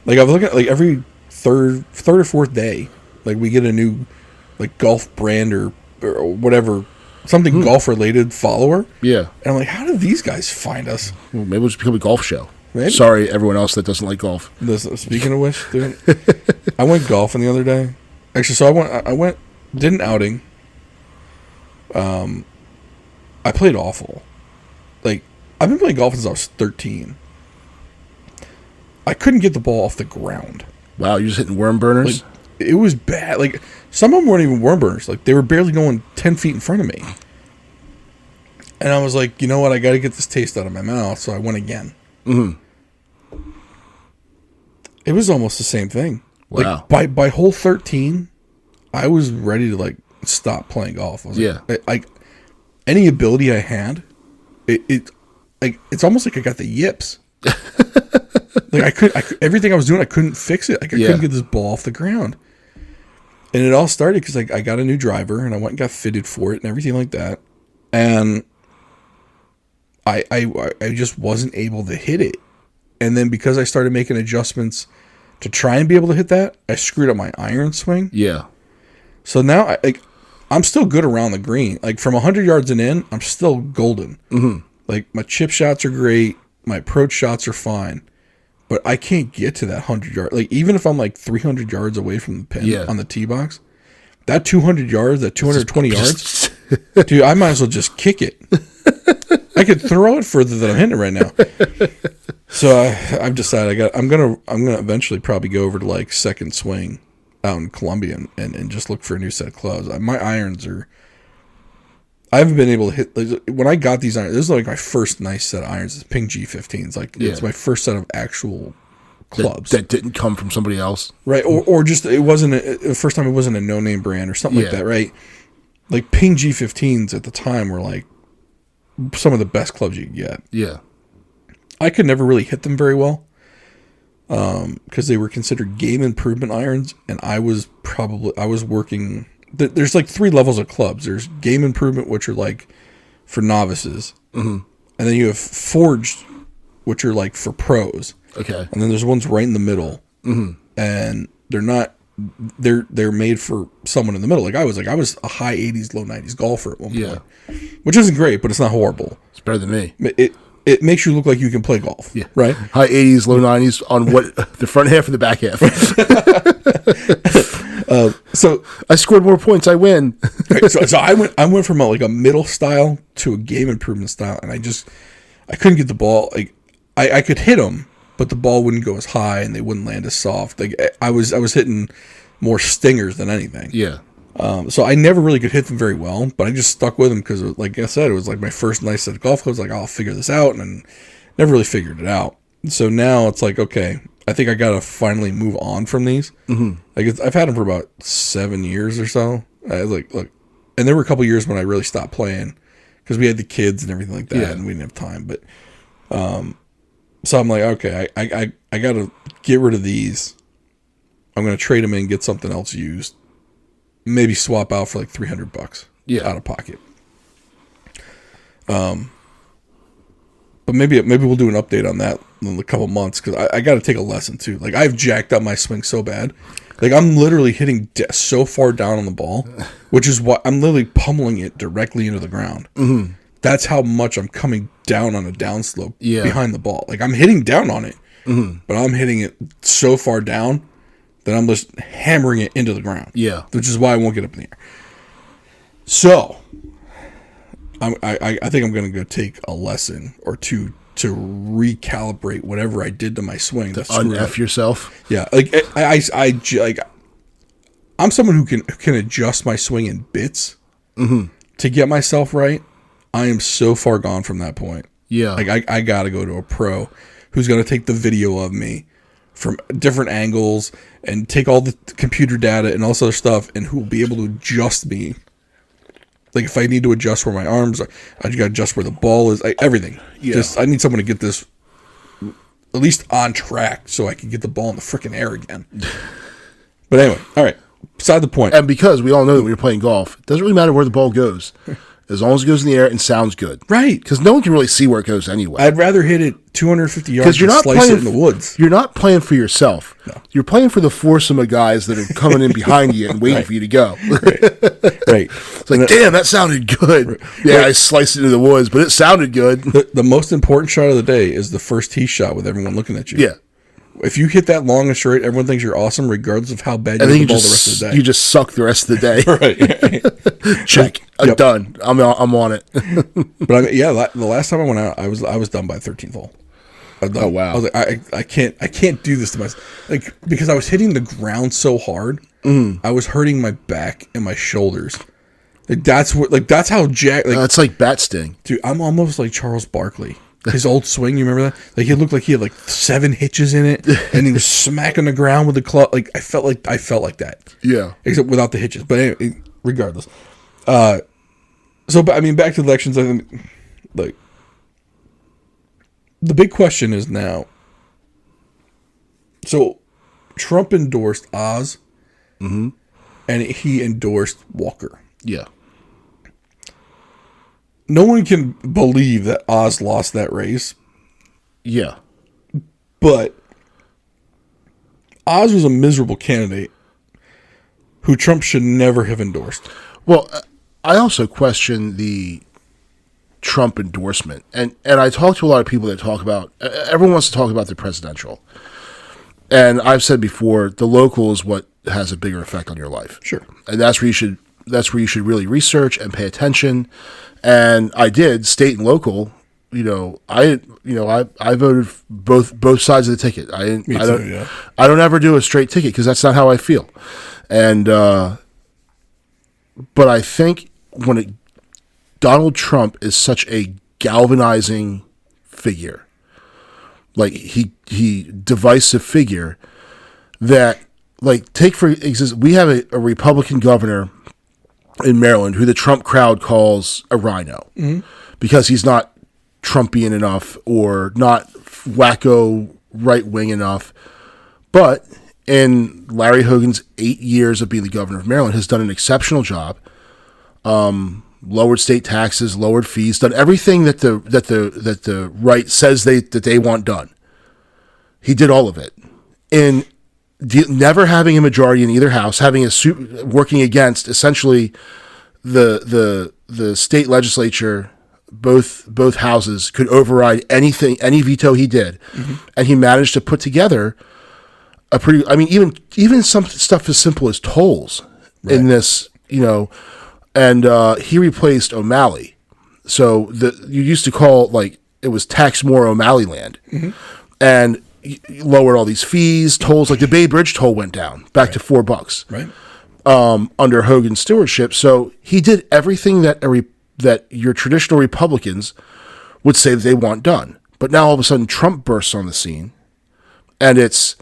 Like I was looking at like every third or fourth day, like we get a new like golf brand or whatever, something golf related follower. Yeah, and I'm like, how did these guys find us?
Well, maybe we'll just become a golf show.
Maybe.
Sorry, everyone else that doesn't like golf.
Speaking of which, dude, I went golfing the other day. Actually, so I went, did an outing. I played awful. Like, I've been playing golf since I was 13. I couldn't get the ball off the ground.
Wow, you're just hitting worm burners?
Like, it was bad. Like, some of them weren't even worm burners. Like, they were barely going 10 feet in front of me. And I was like, you know what? I got to get this taste out of my mouth. So I went again. It was almost the same thing.
Wow.
Like, by hole 13, I was ready to, like, stop playing golf. I was like, any ability I had, it's almost like I got the yips. Like everything I was doing, I couldn't fix it. Like I couldn't get this ball off the ground. And it all started because I got a new driver and I went and got fitted for it and everything like that. And I just wasn't able to hit it. And then because I started making adjustments to try and be able to hit that, I screwed up my iron swing. Yeah. So now I'm still good around the green. Like from 100 yards and in, I'm still golden. Like my chip shots are great, my approach shots are fine, but I can't get to that 100 yard. Like even if I'm like 300 yards away from the pin on the tee box, that 200 yards, that 220 yards, dude, I might as well just kick it. I could throw it further than I'm hitting it right now. So I've decided I'm gonna eventually probably go over to like second swing out in Columbia and just look for a new set of clubs. My irons are. I haven't been able to hit. Like, when I got these irons, this is like my first nice set of irons. It's Ping G15s. Like it's my first set of actual clubs
that didn't come from somebody else,
right? Or just it wasn't the first time. It wasn't a no name brand or something like that, right? Like Ping G15s at the time were like some of the best clubs you could get. Yeah, I could never really hit them very well because they were considered game improvement irons, and I was working. There's like 3 levels of clubs. There's game improvement, which are like for novices, and then you have forged, which are like for pros. Okay, and then there's ones right in the middle, and they're not. They're made for someone in the middle. Like I was a high 80s, low 90s golfer at one point, which isn't great, but it's not horrible.
It's better than me.
It makes you look like you can play golf. Yeah, right.
High 80s, low 90s on what the front half and the back half. So I scored more points. I win.
so I went from a middle style to a game improvement style, and I couldn't get the ball. Like I could hit them, but the ball wouldn't go as high, and they wouldn't land as soft. Like I was hitting more stingers than anything. Yeah. So I never really could hit them very well, but I just stuck with them because, like I said, it was like my first nice set of golf clubs. Like I'll figure this out, and never really figured it out. So now it's like, okay, I think I gotta finally move on from these. Like I've had them for about 7 years or so. Look, and there were a couple years when I really stopped playing because we had the kids and everything like that, and we didn't have time. But so I'm like, okay, I gotta get rid of these. I'm gonna trade them in, get something else used. Maybe swap out for like $300 out of pocket. But maybe we'll do an update on that in a couple months because I got to take a lesson too. Like I've jacked up my swing so bad, like I'm literally hitting so far down on the ball, which is why I'm literally pummeling it directly into the ground. That's how much I'm coming down on a downslope behind the ball. Like I'm hitting down on it, but I'm hitting it so far down that I'm just hammering it into the ground. Yeah, which is why I won't get up in the air. So I think I'm going to go take a lesson or two to recalibrate whatever I did to my swing.
To un-F yourself.
Yeah, like I'm someone who can adjust my swing in bits to get myself right. I am so far gone from that point.
Yeah,
like I got to go to a pro who's going to take the video of me from different angles and take all the computer data and all this other stuff, and who will be able to adjust me. Like if I need to adjust where my arms are, I just got to adjust where the ball is, everything.
Yeah.
Just I need someone to get this at least on track so I can get the ball in the freaking air again. But anyway, all right. Beside the point.
And because we all know that when you're playing golf, it doesn't really matter where the ball goes, as long as it goes in the air and sounds good.
Right.
Because no one can really see where it goes anyway.
I'd rather hit it 250 yards
you're
than
not
slice
playing,
it in the woods.
You're not playing for yourself.
No.
You're playing for the foursome of guys that are coming in behind you and waiting for you to go.
Right.
It's like, damn, that sounded good. Right. Yeah, I sliced it into the woods, but it sounded good.
The most important shot of the day is the first tee shot with everyone looking at you.
Yeah.
If you hit that long and straight, everyone thinks you're awesome, regardless of how bad you hit the ball the rest of the day.
You just suck the rest of the day. Right. Check. I'm done. I'm on it.
But the last time I went out, I was done by 13th hole.
Oh wow!
I was like, I can't do this to myself, like, because I was hitting the ground so hard. I was hurting my back and my shoulders. That's how Jack.
It's like bat sting,
dude. I'm almost like Charles Barkley. His old swing, you remember that? Like, he looked like he had like 7 hitches in it, and he was smacking the ground with the club. Like, I felt like that.
Yeah.
Except without the hitches. But anyway, regardless. But I mean, back to the elections. I think, like, the big question is now. So, Trump endorsed Oz, and he endorsed Walker.
Yeah.
No one can believe that Oz lost that race.
Yeah.
But Oz was a miserable candidate who Trump should never have endorsed.
Well, I also question the Trump endorsement. And I talk to a lot of people that talk about, everyone wants to talk about the presidential. And I've said before, the local is what has a bigger effect on your life.
Sure.
And that's where you should really research and pay attention. And I did, state and local. I voted both sides of the ticket. I don't ever do a straight ticket because that's not how I feel. And but I think Donald Trump is such a galvanizing figure, like he divisive figure, that, like, take for instance, we have a Republican governor in Maryland who the Trump crowd calls a rhino because he's not Trumpian enough or not wacko right-wing enough. But in Larry Hogan's 8 years of being the governor of Maryland, has done an exceptional job. Lowered state taxes, lowered fees, done everything that the right says that they want done. He did all of it. And never having a majority in either house, having working against essentially the state legislature, both houses could override anything, any veto he did, and he managed to put together a pretty. I mean, even some stuff as simple as tolls in this, and he replaced O'Malley. So you used to call, like, it was tax more O'Malley land, and lowered all these fees, tolls. Like the Bay Bridge toll went down back to $4,
right?
Under Hogan's stewardship. So he did everything that your traditional Republicans would say that they want done. But now all of a sudden Trump bursts on the scene, and it's,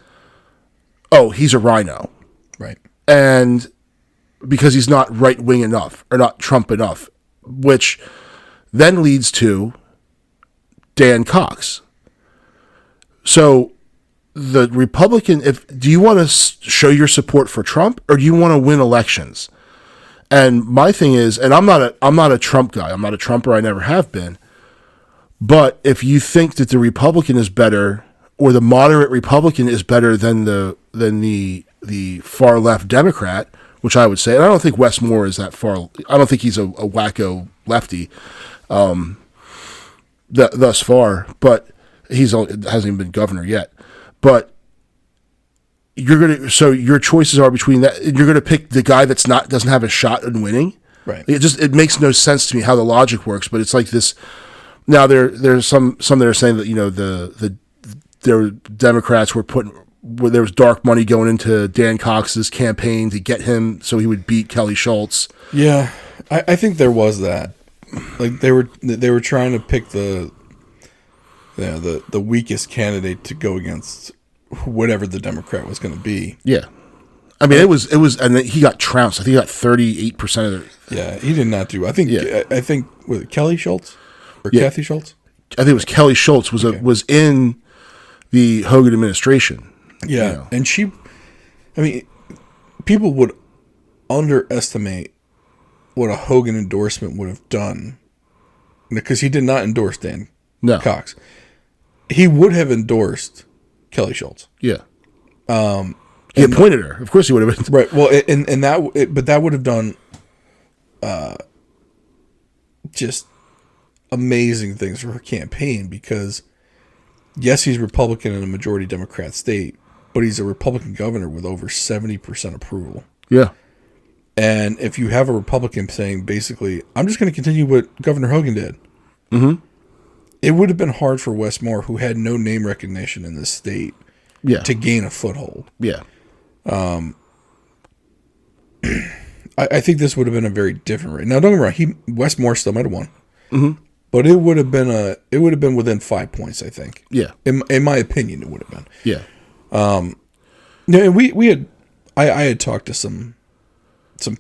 oh, he's a rhino,
right?
And because he's not right wing enough or not Trump enough, which then leads to Dan Cox. So the Republican, do you want to show your support for Trump, or do you want to win elections? And my thing is, and I'm not a Trump guy. I'm not a Trumper. I never have been. But if you think that the Republican is better, or the moderate Republican is better than the far left Democrat, which I would say, and I don't think Wes Moore is that far. I don't think he's a wacko lefty, thus far. But hasn't even been governor yet. But so your choices are between that. You're gonna pick the guy doesn't have a shot in winning.
Right.
It makes no sense to me how the logic works. But it's like this Now there's some that are saying that the Democrats were putting where there was dark money going into Dan Cox's campaign to get him so he would beat Kelly Schultz.
Yeah, I think there was that. Like they were trying to pick the weakest candidate to go against whatever the Democrat was going to be.
Yeah, I mean it was, and then he got trounced. I think he got 38% of the.
Yeah, he did not do. I think was it Kelly Schultz or Kathy Schultz?
I think it was Kelly Schultz was in the Hogan administration.
Yeah, and people would underestimate what a Hogan endorsement would have done, because he did not endorse Dan Cox. He would have endorsed Kelly Schultz.
Yeah. He appointed her. Of course he would have been.
Right. Well, but that would have done just amazing things for her campaign, because yes, he's Republican in a majority Democrat state, but he's a Republican governor with over 70% approval.
Yeah.
And if you have a Republican saying, basically, I'm just going to continue what Governor Hogan did, it would have been hard for Wes Moore, who had no name recognition in this state, to gain a foothold.
Yeah.
I think this would have been a very different race. Now, don't get me wrong, Wes Moore still might have won, but it would have been within 5 points. I think.
Yeah.
In my opinion, it would have been.
Yeah.
I had talked to some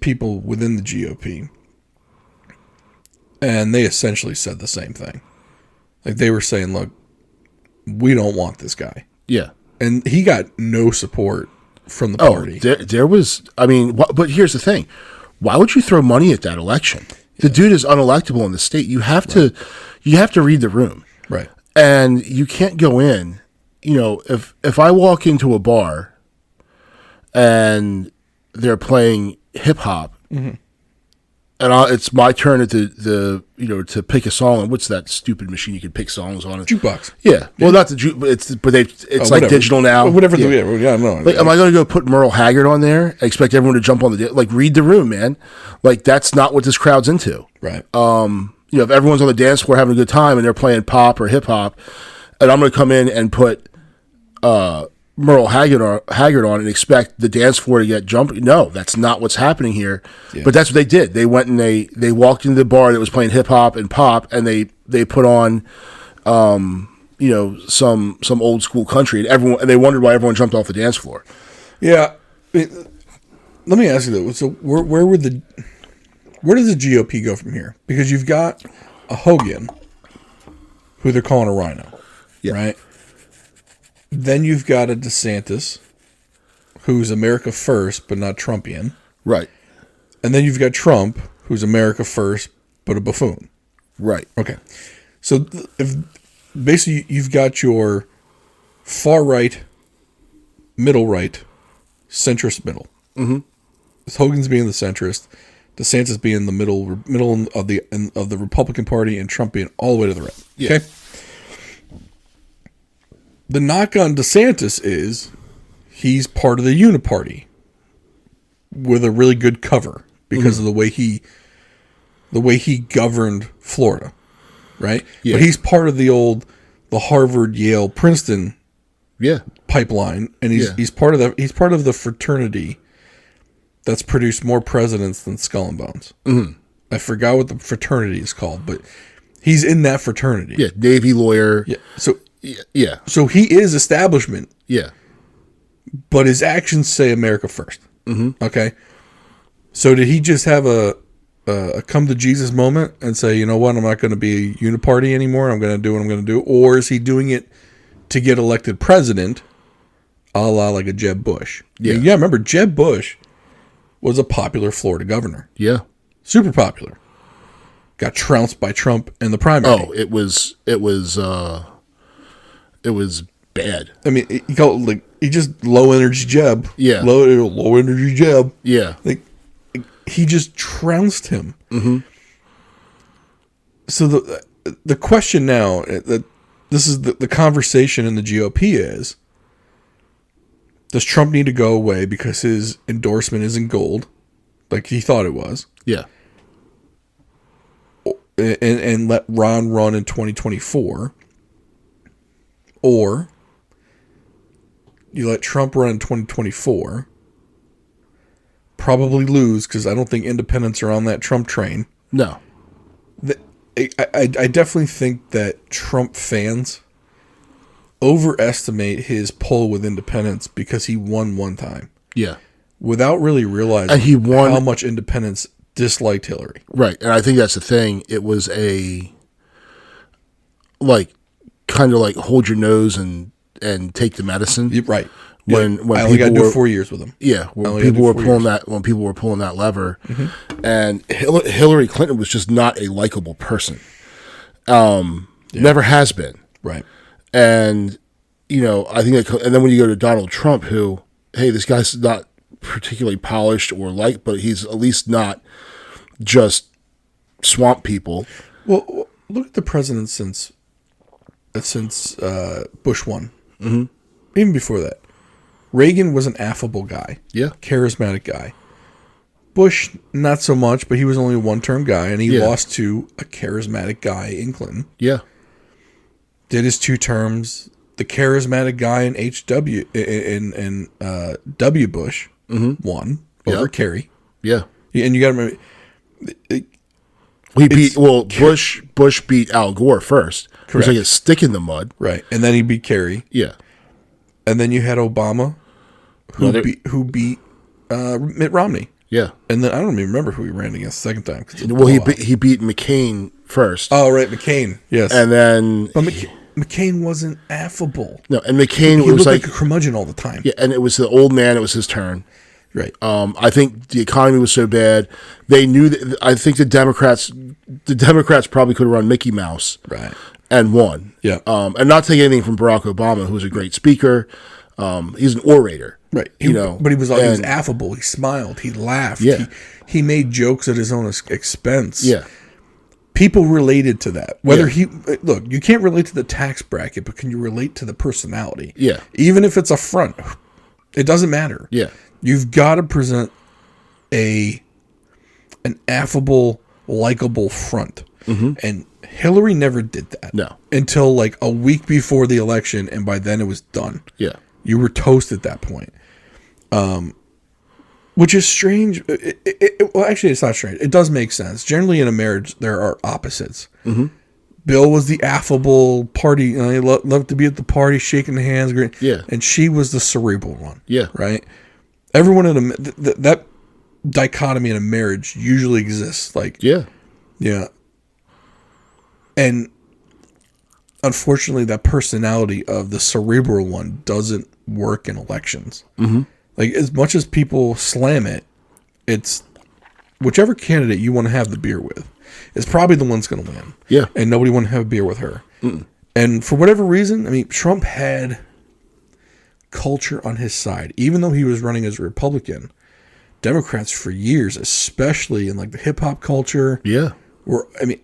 people within the GOP, and they essentially said the same thing. Like, they were saying, look, we don't want this guy.
Yeah.
And he got no support from the party.
There was, I mean, but here's the thing. Why would you throw money at that election? The dude is unelectable in the state. You have to read the room.
Right.
And you can't go in, if I walk into a bar and they're playing hip hop, and it's my turn at to pick a song. And what's that stupid machine you can pick songs on?
Jukebox.
Yeah. Well, not the juke. It's like
whatever.
digital now.
Whatever.
Yeah.
No.
Like, am I going to go put Merle Haggard on there? I expect everyone to jump on read the room, man. Like, that's not what this crowd's into.
Right.
If everyone's on the dance floor having a good time and they're playing pop or hip hop, and I'm going to come in and put Merle Haggard on and expect the dance floor to get jumpy. No, that's not what's happening here. Yeah. But that's what they did. They went and they walked into the bar that was playing hip hop and pop, and they put on some old school country, and they wondered why everyone jumped off the dance floor.
Yeah. Let me ask you though. So where does the GOP go from here? Because you've got a Hogan, who they're calling a rhino, right? Then you've got a DeSantis, who's America first, but not Trumpian.
Right.
And then you've got Trump, who's America first, but a buffoon.
Right.
Okay. So if basically you've got your far right, middle right, centrist middle. With Hogan's being the centrist, DeSantis being the middle of the Republican Party, and Trump being all the way to the right.
Yeah.
Okay. The knock on DeSantis is he's part of the Uniparty with a really good cover because of the way he governed Florida, right? Yeah. But he's part of the Harvard, Yale, Princeton pipeline, and he's part of the fraternity that's produced more presidents than Skull and Bones. I forgot what the fraternity is called, but he's in that fraternity.
Yeah, Navy lawyer.
Yeah.
So
he is establishment.
Yeah.
But his actions say America first. Okay. So did he just have a come to Jesus moment and say, you know what, I'm not going to be a uniparty anymore. I'm going to do what I'm going to do. Or is he doing it to get elected president, a la like a Jeb Bush? Yeah. Remember, Jeb Bush was a popular Florida governor.
Yeah.
Super popular. Got trounced by Trump in the primary.
Oh, it was bad.
I mean, he just low energy Jeb.
Yeah.
Low energy Jeb.
Yeah.
He just trounced him. So the question now, this is the conversation in the GOP is, does Trump need to go away because his endorsement isn't gold, like he thought it was?
Yeah.
and let Ron run in 2024, or you let Trump run in 2024, probably lose because I don't think independents are on that Trump train.
No.
I definitely think that Trump fans overestimate his pull with independents because he won one time.
Yeah.
Without really realizing
and he won,
how much independents disliked Hillary.
Right. And I think that's the thing. It was kind of like hold your nose and take the medicine.
Right.
When
I only got to do 4 years with him.
Yeah. When people were pulling that lever, and Hillary Clinton was just not a likable person. Never has been.
Right.
And, I think and then when you go to Donald Trump, who, hey, this guy's not particularly polished or but he's at least not just swamp people.
Well, look at the presidents since Bush won. Mm-hmm. Even before that, Reagan was an affable guy, charismatic guy. Bush, not so much, but he was only a one-term guy, and he lost to a charismatic guy in Clinton.
Yeah,
did his 2 terms. The charismatic guy in W. Bush won over Kerry.
Yeah,
and you got to remember.
Bush beat Al Gore first. Correct. It was like a stick in the mud.
Right. And then he beat Kerry.
Yeah.
And then you had Obama, who beat Mitt Romney.
Yeah.
And then I don't even remember who he ran against the second time.
Well, he beat McCain first.
Oh, right, McCain. Yes.
And then...
But McCain wasn't affable.
No, and McCain
he
was
like a curmudgeon all the time.
Yeah, and it was the old man. It was his turn.
Right.
I think the economy was so bad. They knew that. I think the Democrats probably could have run Mickey Mouse.
Right.
And won.
Yeah.
And not take anything from Barack Obama, who was a great speaker. He's an orator.
Right. But he was affable. He smiled. He laughed.
Yeah.
He made jokes at his own expense.
Yeah.
People related to that. Look, you can't relate to the tax bracket, but can you relate to the personality?
Yeah.
Even if it's a front, it doesn't matter.
Yeah.
You've got to present an affable, likable front. Mm-hmm. And Hillary never did that.
No.
Until like a week before the election, and by then it was done.
Yeah.
You were toast at that point. Which is strange. Well, actually, it's not strange. It does make sense. Generally, in a marriage, there are opposites. Mm-hmm. Bill was the affable party. He loved to be at the party, shaking hands.
Yeah.
And she was the cerebral one.
Yeah.
Right? Everyone in that dichotomy in a marriage usually exists. Yeah. And unfortunately, that personality of the cerebral one doesn't work in elections. Mm-hmm. Like, as much as people slam it, it's whichever candidate you want to have the beer with is probably the one's going to win.
Yeah.
And nobody want to have a beer with her. Mm-mm. And for whatever reason, I mean, Trump had culture on his side. Even though he was running as a Republican, Democrats for years, especially in like the hip hop culture,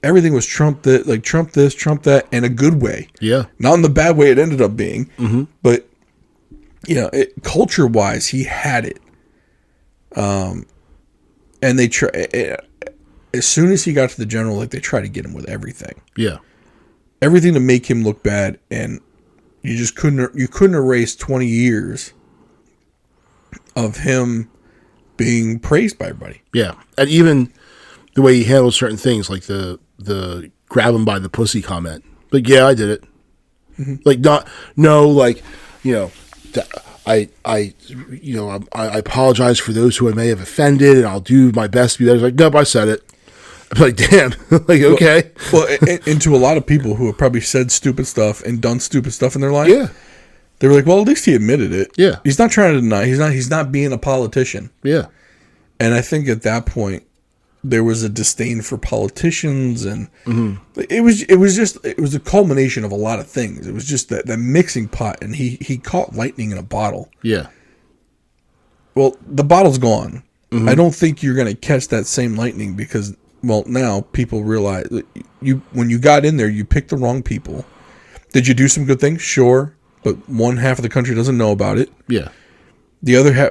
everything was Trump that, Trump this, Trump that, in a good way.
Yeah,
not in the bad way it ended up being, but culture wise, he had it. And they as soon as he got to the general, they tried to get him with everything.
Yeah,
everything to make him look bad, and you just couldn't erase 20 years of him being praised by everybody.
Yeah, and even the way he handled certain things, like the grab him by the pussy comment. Like, yeah, I did it. Mm-hmm. I apologize for those who I may have offended, and I'll do my best to be better. It's like, nope, I said it. I'm like, damn. Like, okay.
Well, and to a lot of people who have probably said stupid stuff and done stupid stuff in their life, they were like, well, at least he admitted it.
Yeah.
He's not trying to deny. He's not being a politician.
Yeah.
And I think at that point, there was a disdain for politicians, and it was a culmination of a lot of things. It was just that mixing pot, and he caught lightning in a bottle.
Yeah.
Well, the bottle's gone. Mm-hmm. I don't think you're going to catch that same lightning because, well, now people realize that when you got in there, you picked the wrong people. Did you do some good things? Sure, but one half of the country doesn't know about it.
Yeah.
The other half,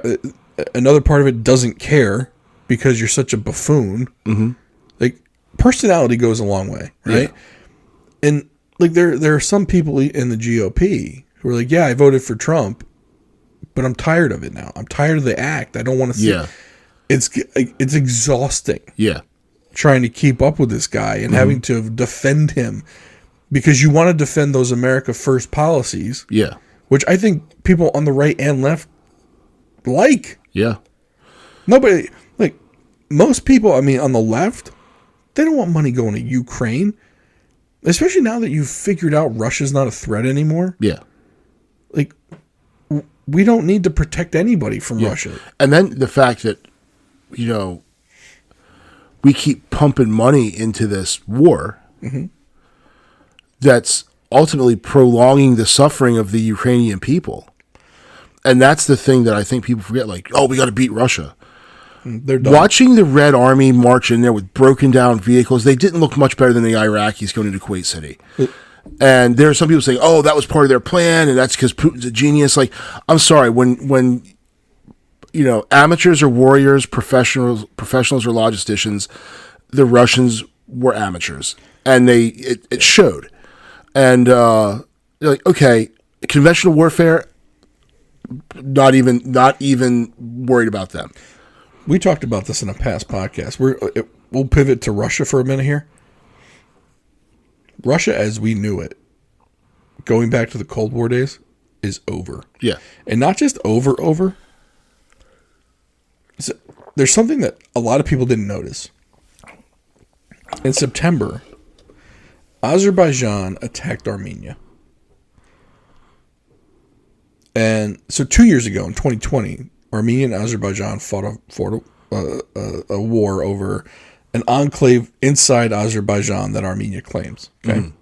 another part of it doesn't care. Because you're such a buffoon. Mm-hmm. Like, personality goes a long way, right? Yeah. And like there are some people in the GOP who are like, yeah, I voted for Trump, but I'm tired of it now. I'm tired of the act. I don't want to see. Yeah. It's exhausting.
Yeah.
Trying to keep up with this guy and having to defend him because you want to defend those America First policies.
Yeah.
Which I think people on the right and left like.
Yeah.
Nobody, like, most people, I mean, on the left, they don't want money going to Ukraine. Especially now that you've figured out Russia's not a threat anymore.
Yeah.
Like, we don't need to protect anybody from Russia.
And then the fact that, you know, we keep pumping money into this war that's ultimately prolonging the suffering of the Ukrainian people. And that's the thing that I think people forget, like, oh, we got to beat Russia.
They're done.
Watching the Red Army march in there with broken down vehicles, they didn't look much better than the Iraqis going into Kuwait City. And there are some people saying, oh, that was part of their plan, and that's because Putin's a genius. Like, I'm sorry, when you know, amateurs are warriors, professionals are logisticians, the Russians were amateurs. And it showed. And like, okay, conventional warfare, not even worried about them.
We talked about this in a past podcast. We'll pivot to Russia for a minute here. Russia, as we knew it, going back to the Cold War days, is over.
Yeah.
And not just over. There's something that a lot of people didn't notice. In September, Azerbaijan attacked Armenia. And so 2 years ago, in 2020, Armenia and Azerbaijan fought a war over an enclave inside Azerbaijan that Armenia claims. Okay,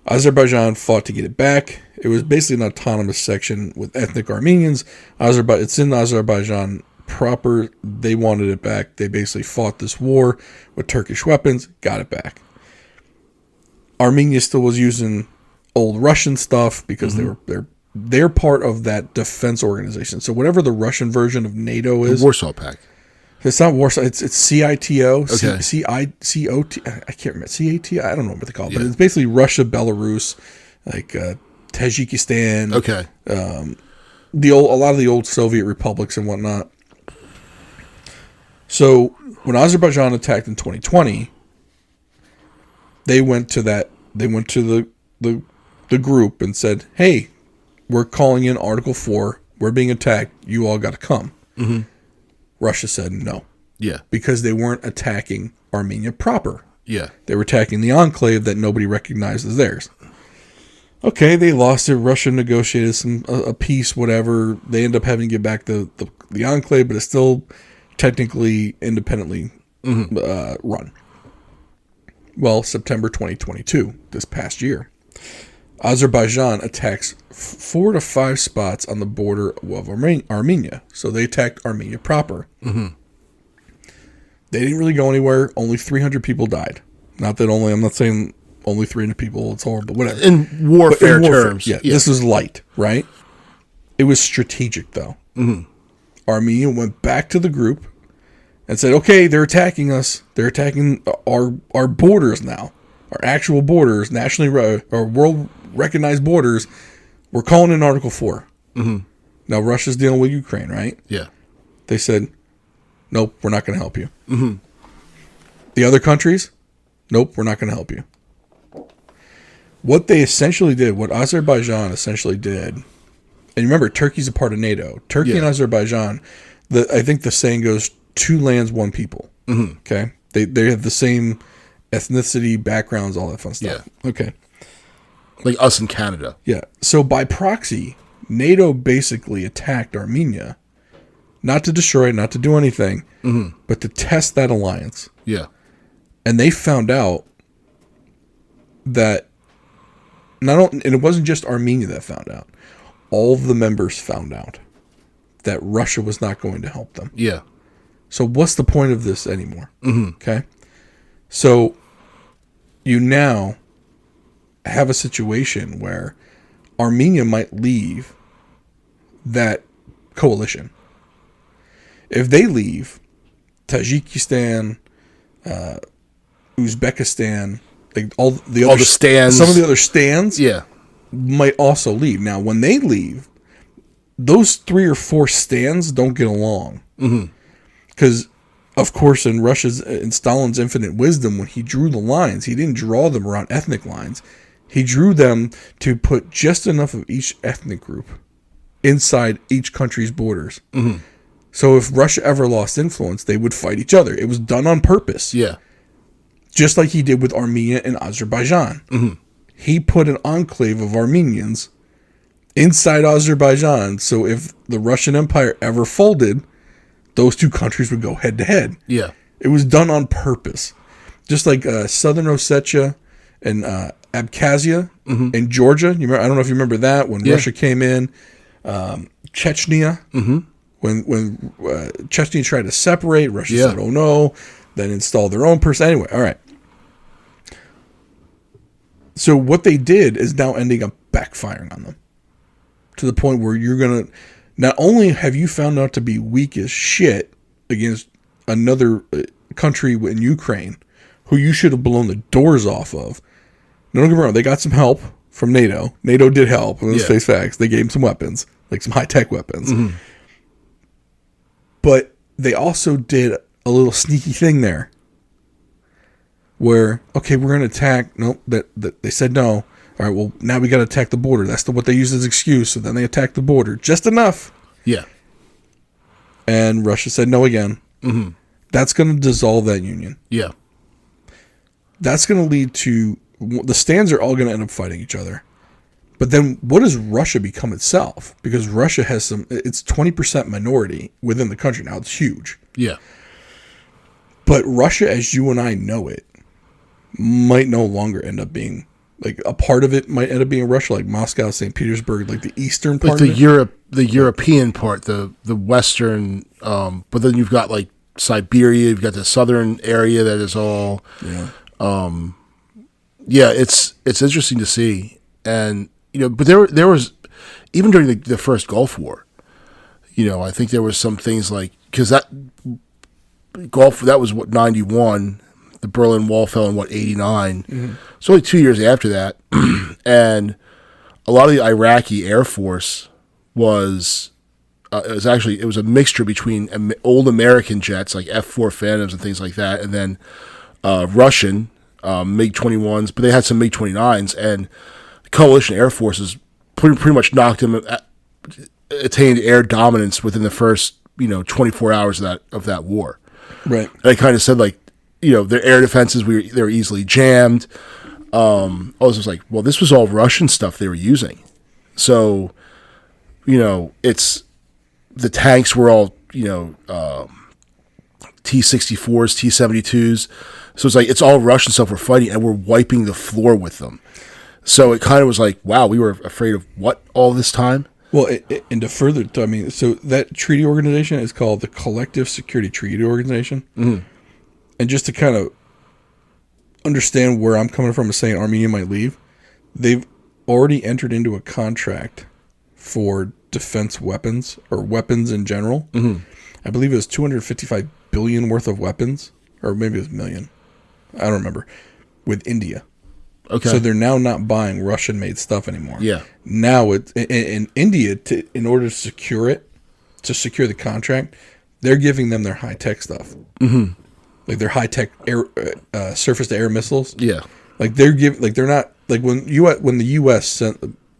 Azerbaijan fought to get it back. It was basically an autonomous section with ethnic Armenians. It's in Azerbaijan proper. They wanted it back. They basically fought this war with Turkish weapons, got it back. Armenia still was using old Russian stuff because they're part of that defense organization. So whatever the Russian version of NATO is,
the Warsaw Pact.
It's not Warsaw. It's CITO,
okay.
CICOT. I can't remember. CAT. I don't know what they call it, but it's basically Russia, Belarus, like Tajikistan.
Okay.
A lot of the old Soviet republics and whatnot. So when Azerbaijan attacked in 2020, they went to the group and said, "Hey, we're calling in Article 4. We're being attacked. You all got to come." Russia said no.
Yeah.
Because they weren't attacking Armenia proper.
Yeah.
They were attacking the enclave that nobody recognized as theirs. Okay, they lost it. Russia negotiated a peace, whatever. They end up having to get back the enclave, but it's still technically independently run. Well, September 2022, this past year, Azerbaijan attacks 4 to 5 spots on the border of Armenia. So they attacked Armenia proper. They didn't really go anywhere. Only 300 people died. I'm not saying only 300 people. It's horrible. Whatever.
In warfare terms.
Yeah, this was light, right? It was strategic, though. Armenia went back to the group and said, okay, they're attacking us. They're attacking our borders now. Our actual borders, nationally or world recognized borders. We're calling in Article 4. Now Russia's dealing with Ukraine, right?
Yeah.
They said, nope, we're not going to help you. The other countries, nope, we're not going to help you. What Azerbaijan essentially did, and remember, Turkey's a part of NATO. Turkey and Azerbaijan, I think the saying goes, 2 lands, 1 people. Okay? They have the same ethnicity, backgrounds, all that fun stuff.
Yeah.
Okay.
Like us in Canada.
Yeah. So by proxy, NATO basically attacked Armenia, not to destroy it, not to do anything, but to test that alliance.
Yeah.
And they found out that and it wasn't just Armenia that found out. All of the members found out that Russia was not going to help them.
Yeah.
So what's the point of this anymore? Okay. So you now have a situation where Armenia might leave that coalition. If they leave, Tajikistan, Uzbekistan, like all the other
stands,
some of the other stands,
yeah,
might also leave. Now, when they leave, those 3 or 4 stands don't get along. Because, of course, in Stalin's infinite wisdom, when he drew the lines, he didn't draw them around ethnic lines. He drew them to put just enough of each ethnic group inside each country's borders. So if Russia ever lost influence, they would fight each other. It was done on purpose.
Yeah.
Just like he did with Armenia and Azerbaijan. He put an enclave of Armenians inside Azerbaijan, so if the Russian Empire ever folded, those 2 countries would go head to head.
Yeah.
It was done on purpose. Just like Southern Ossetia and Abkhazia and Georgia. I don't know if you remember that, when Russia came in. Chechnya, when Chechnya tried to separate, Russia said, oh no, then installed their own person. Anyway, all right. So what they did is now ending up backfiring on them, to the point where you're going to, not only have you found out to be weak as shit against another country in Ukraine, who you should have blown the doors off of. Now, don't get me wrong, they got some help from NATO. NATO did help. Let's face facts. They gave them some weapons, like some high-tech weapons. But they also did a little sneaky thing there, where, okay, we're going to attack. Nope, that they said no. All right, well, now we got to attack the border. That's what they used as excuse. So then they attacked the border just enough.
Yeah.
And Russia said no again. That's going to dissolve that union.
Yeah.
That's going to lead to, the stands are all going to end up fighting each other. But then what does Russia become itself? Because Russia has it's 20% minority within the country. Now, it's huge.
Yeah.
But Russia, as you and I know it, might no longer end up being, like, a part of it might end up being Russia, like Moscow, St. Petersburg, like the eastern part
like
of it.
the European part, the western, but then you've got like Siberia, you've got the southern area that is all, it's interesting to see. And, but there was, even during the first Gulf War, I think there was some things like, because that was what, 91, the Berlin Wall fell in 89. It's only 2 years after that. And a lot of the Iraqi Air Force was it was a mixture between old American jets like F-4 Phantoms and things like that, and then Russian MiG-21s, but they had some MiG-29s, and the coalition air forces pretty much knocked them, attained air dominance within the first 24 hours of that war.
Right.
And I kind of said, like, their air defenses, they were easily jammed. I was just like, well, this was all Russian stuff they were using. So, it's, the tanks were all, T-64s, T-72s. So it's like, it's all Russian stuff we're fighting, and we're wiping the floor with them. So it kind of was like, wow, we were afraid of what all this time?
Well, and to further, so that treaty organization is called the Collective Security Treaty Organization. And just to kind of understand where I'm coming from, is saying Armenia might leave, they've already entered into a contract for defense weapons, or weapons in general. I believe it was $255 billion worth of weapons, or maybe it was $1 million. I don't remember. With India.
Okay.
So they're now not buying Russian-made stuff anymore.
Yeah.
Now, in India, in order to secure the contract, they're giving them their high-tech stuff. Like their high-tech air, surface-to-air missiles.
Yeah.
Like they're not, like when the U.S.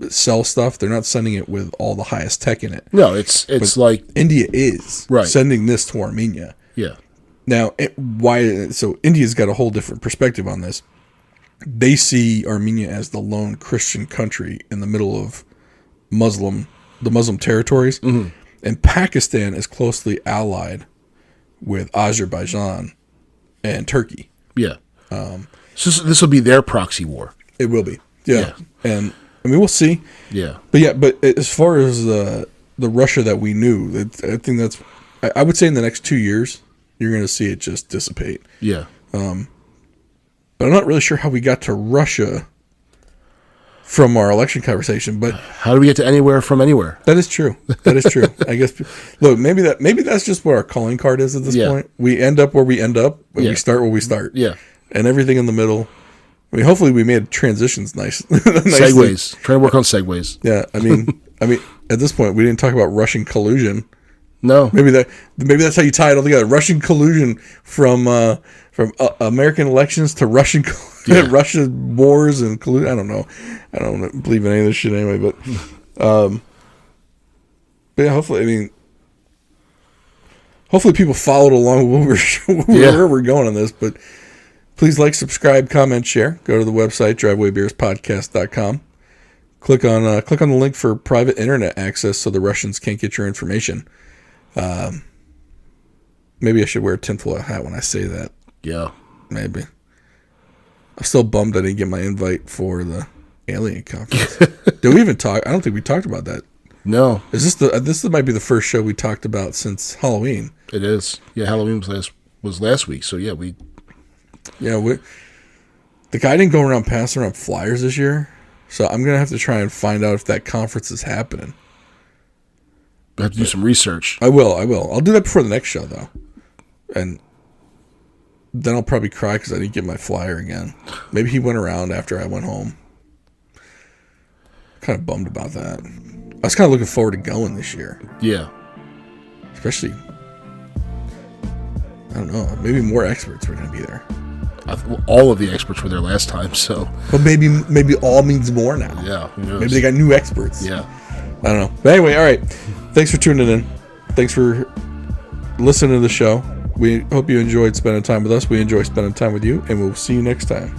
sell stuff, they're not sending it with all the highest tech in it.
No, it's like
India is sending this to Armenia.
Yeah.
Now, so India's got a whole different perspective on this. They see Armenia as the lone Christian country in the middle of the Muslim territories, and Pakistan is closely allied with Azerbaijan and Turkey.
Yeah. So this will be their proxy war.
It will be. Yeah. And I mean, we'll see.
Yeah.
But as far as the Russia that we knew, I think I would say in the next 2 years, you're going to see it just dissipate.
Yeah.
But I'm not really sure how we got to Russia from our election conversation. But
how do we get to anywhere from anywhere?
That is true. I guess. Look, maybe that's just what our calling card is at this point. We end up where we end up, but we start where we start.
Yeah.
and everything in the middle. I mean, hopefully we made transitions nice.
Segues. Trying to work on segues.
Yeah, I mean, at this point, we didn't talk about Russian collusion.
No.
Maybe that's how you tie it all together. Russian collusion from American elections to Russian Russian wars and collusion. I don't know. I don't believe in any of this shit anyway. But yeah, hopefully, hopefully people followed along where we're going on this. But please like, subscribe, comment, share. Go to the website drivewaybeerspodcast.com. Click on the link for private internet access so the Russians can't get your information. Maybe I should wear a tinfoil hat when I say that. Yeah. Maybe. I'm still bummed I didn't get my invite for the alien conference. Did we even talk? I don't think we talked about that.
No.
This might be the first show we talked about since Halloween.
It is. Yeah, Halloween was last week, so yeah,
the guy didn't go around passing around flyers this year, so I'm going to have to try and find out if that conference is happening.
I have to do some research.
I will. I'll do that before the next show, though. And then I'll probably cry because I didn't get my flyer again. Maybe he went around after I went home. Kind of bummed about that. I was kind of looking forward to going this year.
Yeah.
Especially, I don't know, maybe more experts were going to be there.
All of the experts were there last time, so.
But maybe all means more now.
Yeah, who knows?
Maybe they got new experts.
Yeah.
I don't know. But anyway, all right. Thanks for tuning in. Thanks for listening to the show. We hope you enjoyed spending time with us. We enjoy spending time with you, and we'll see you next time.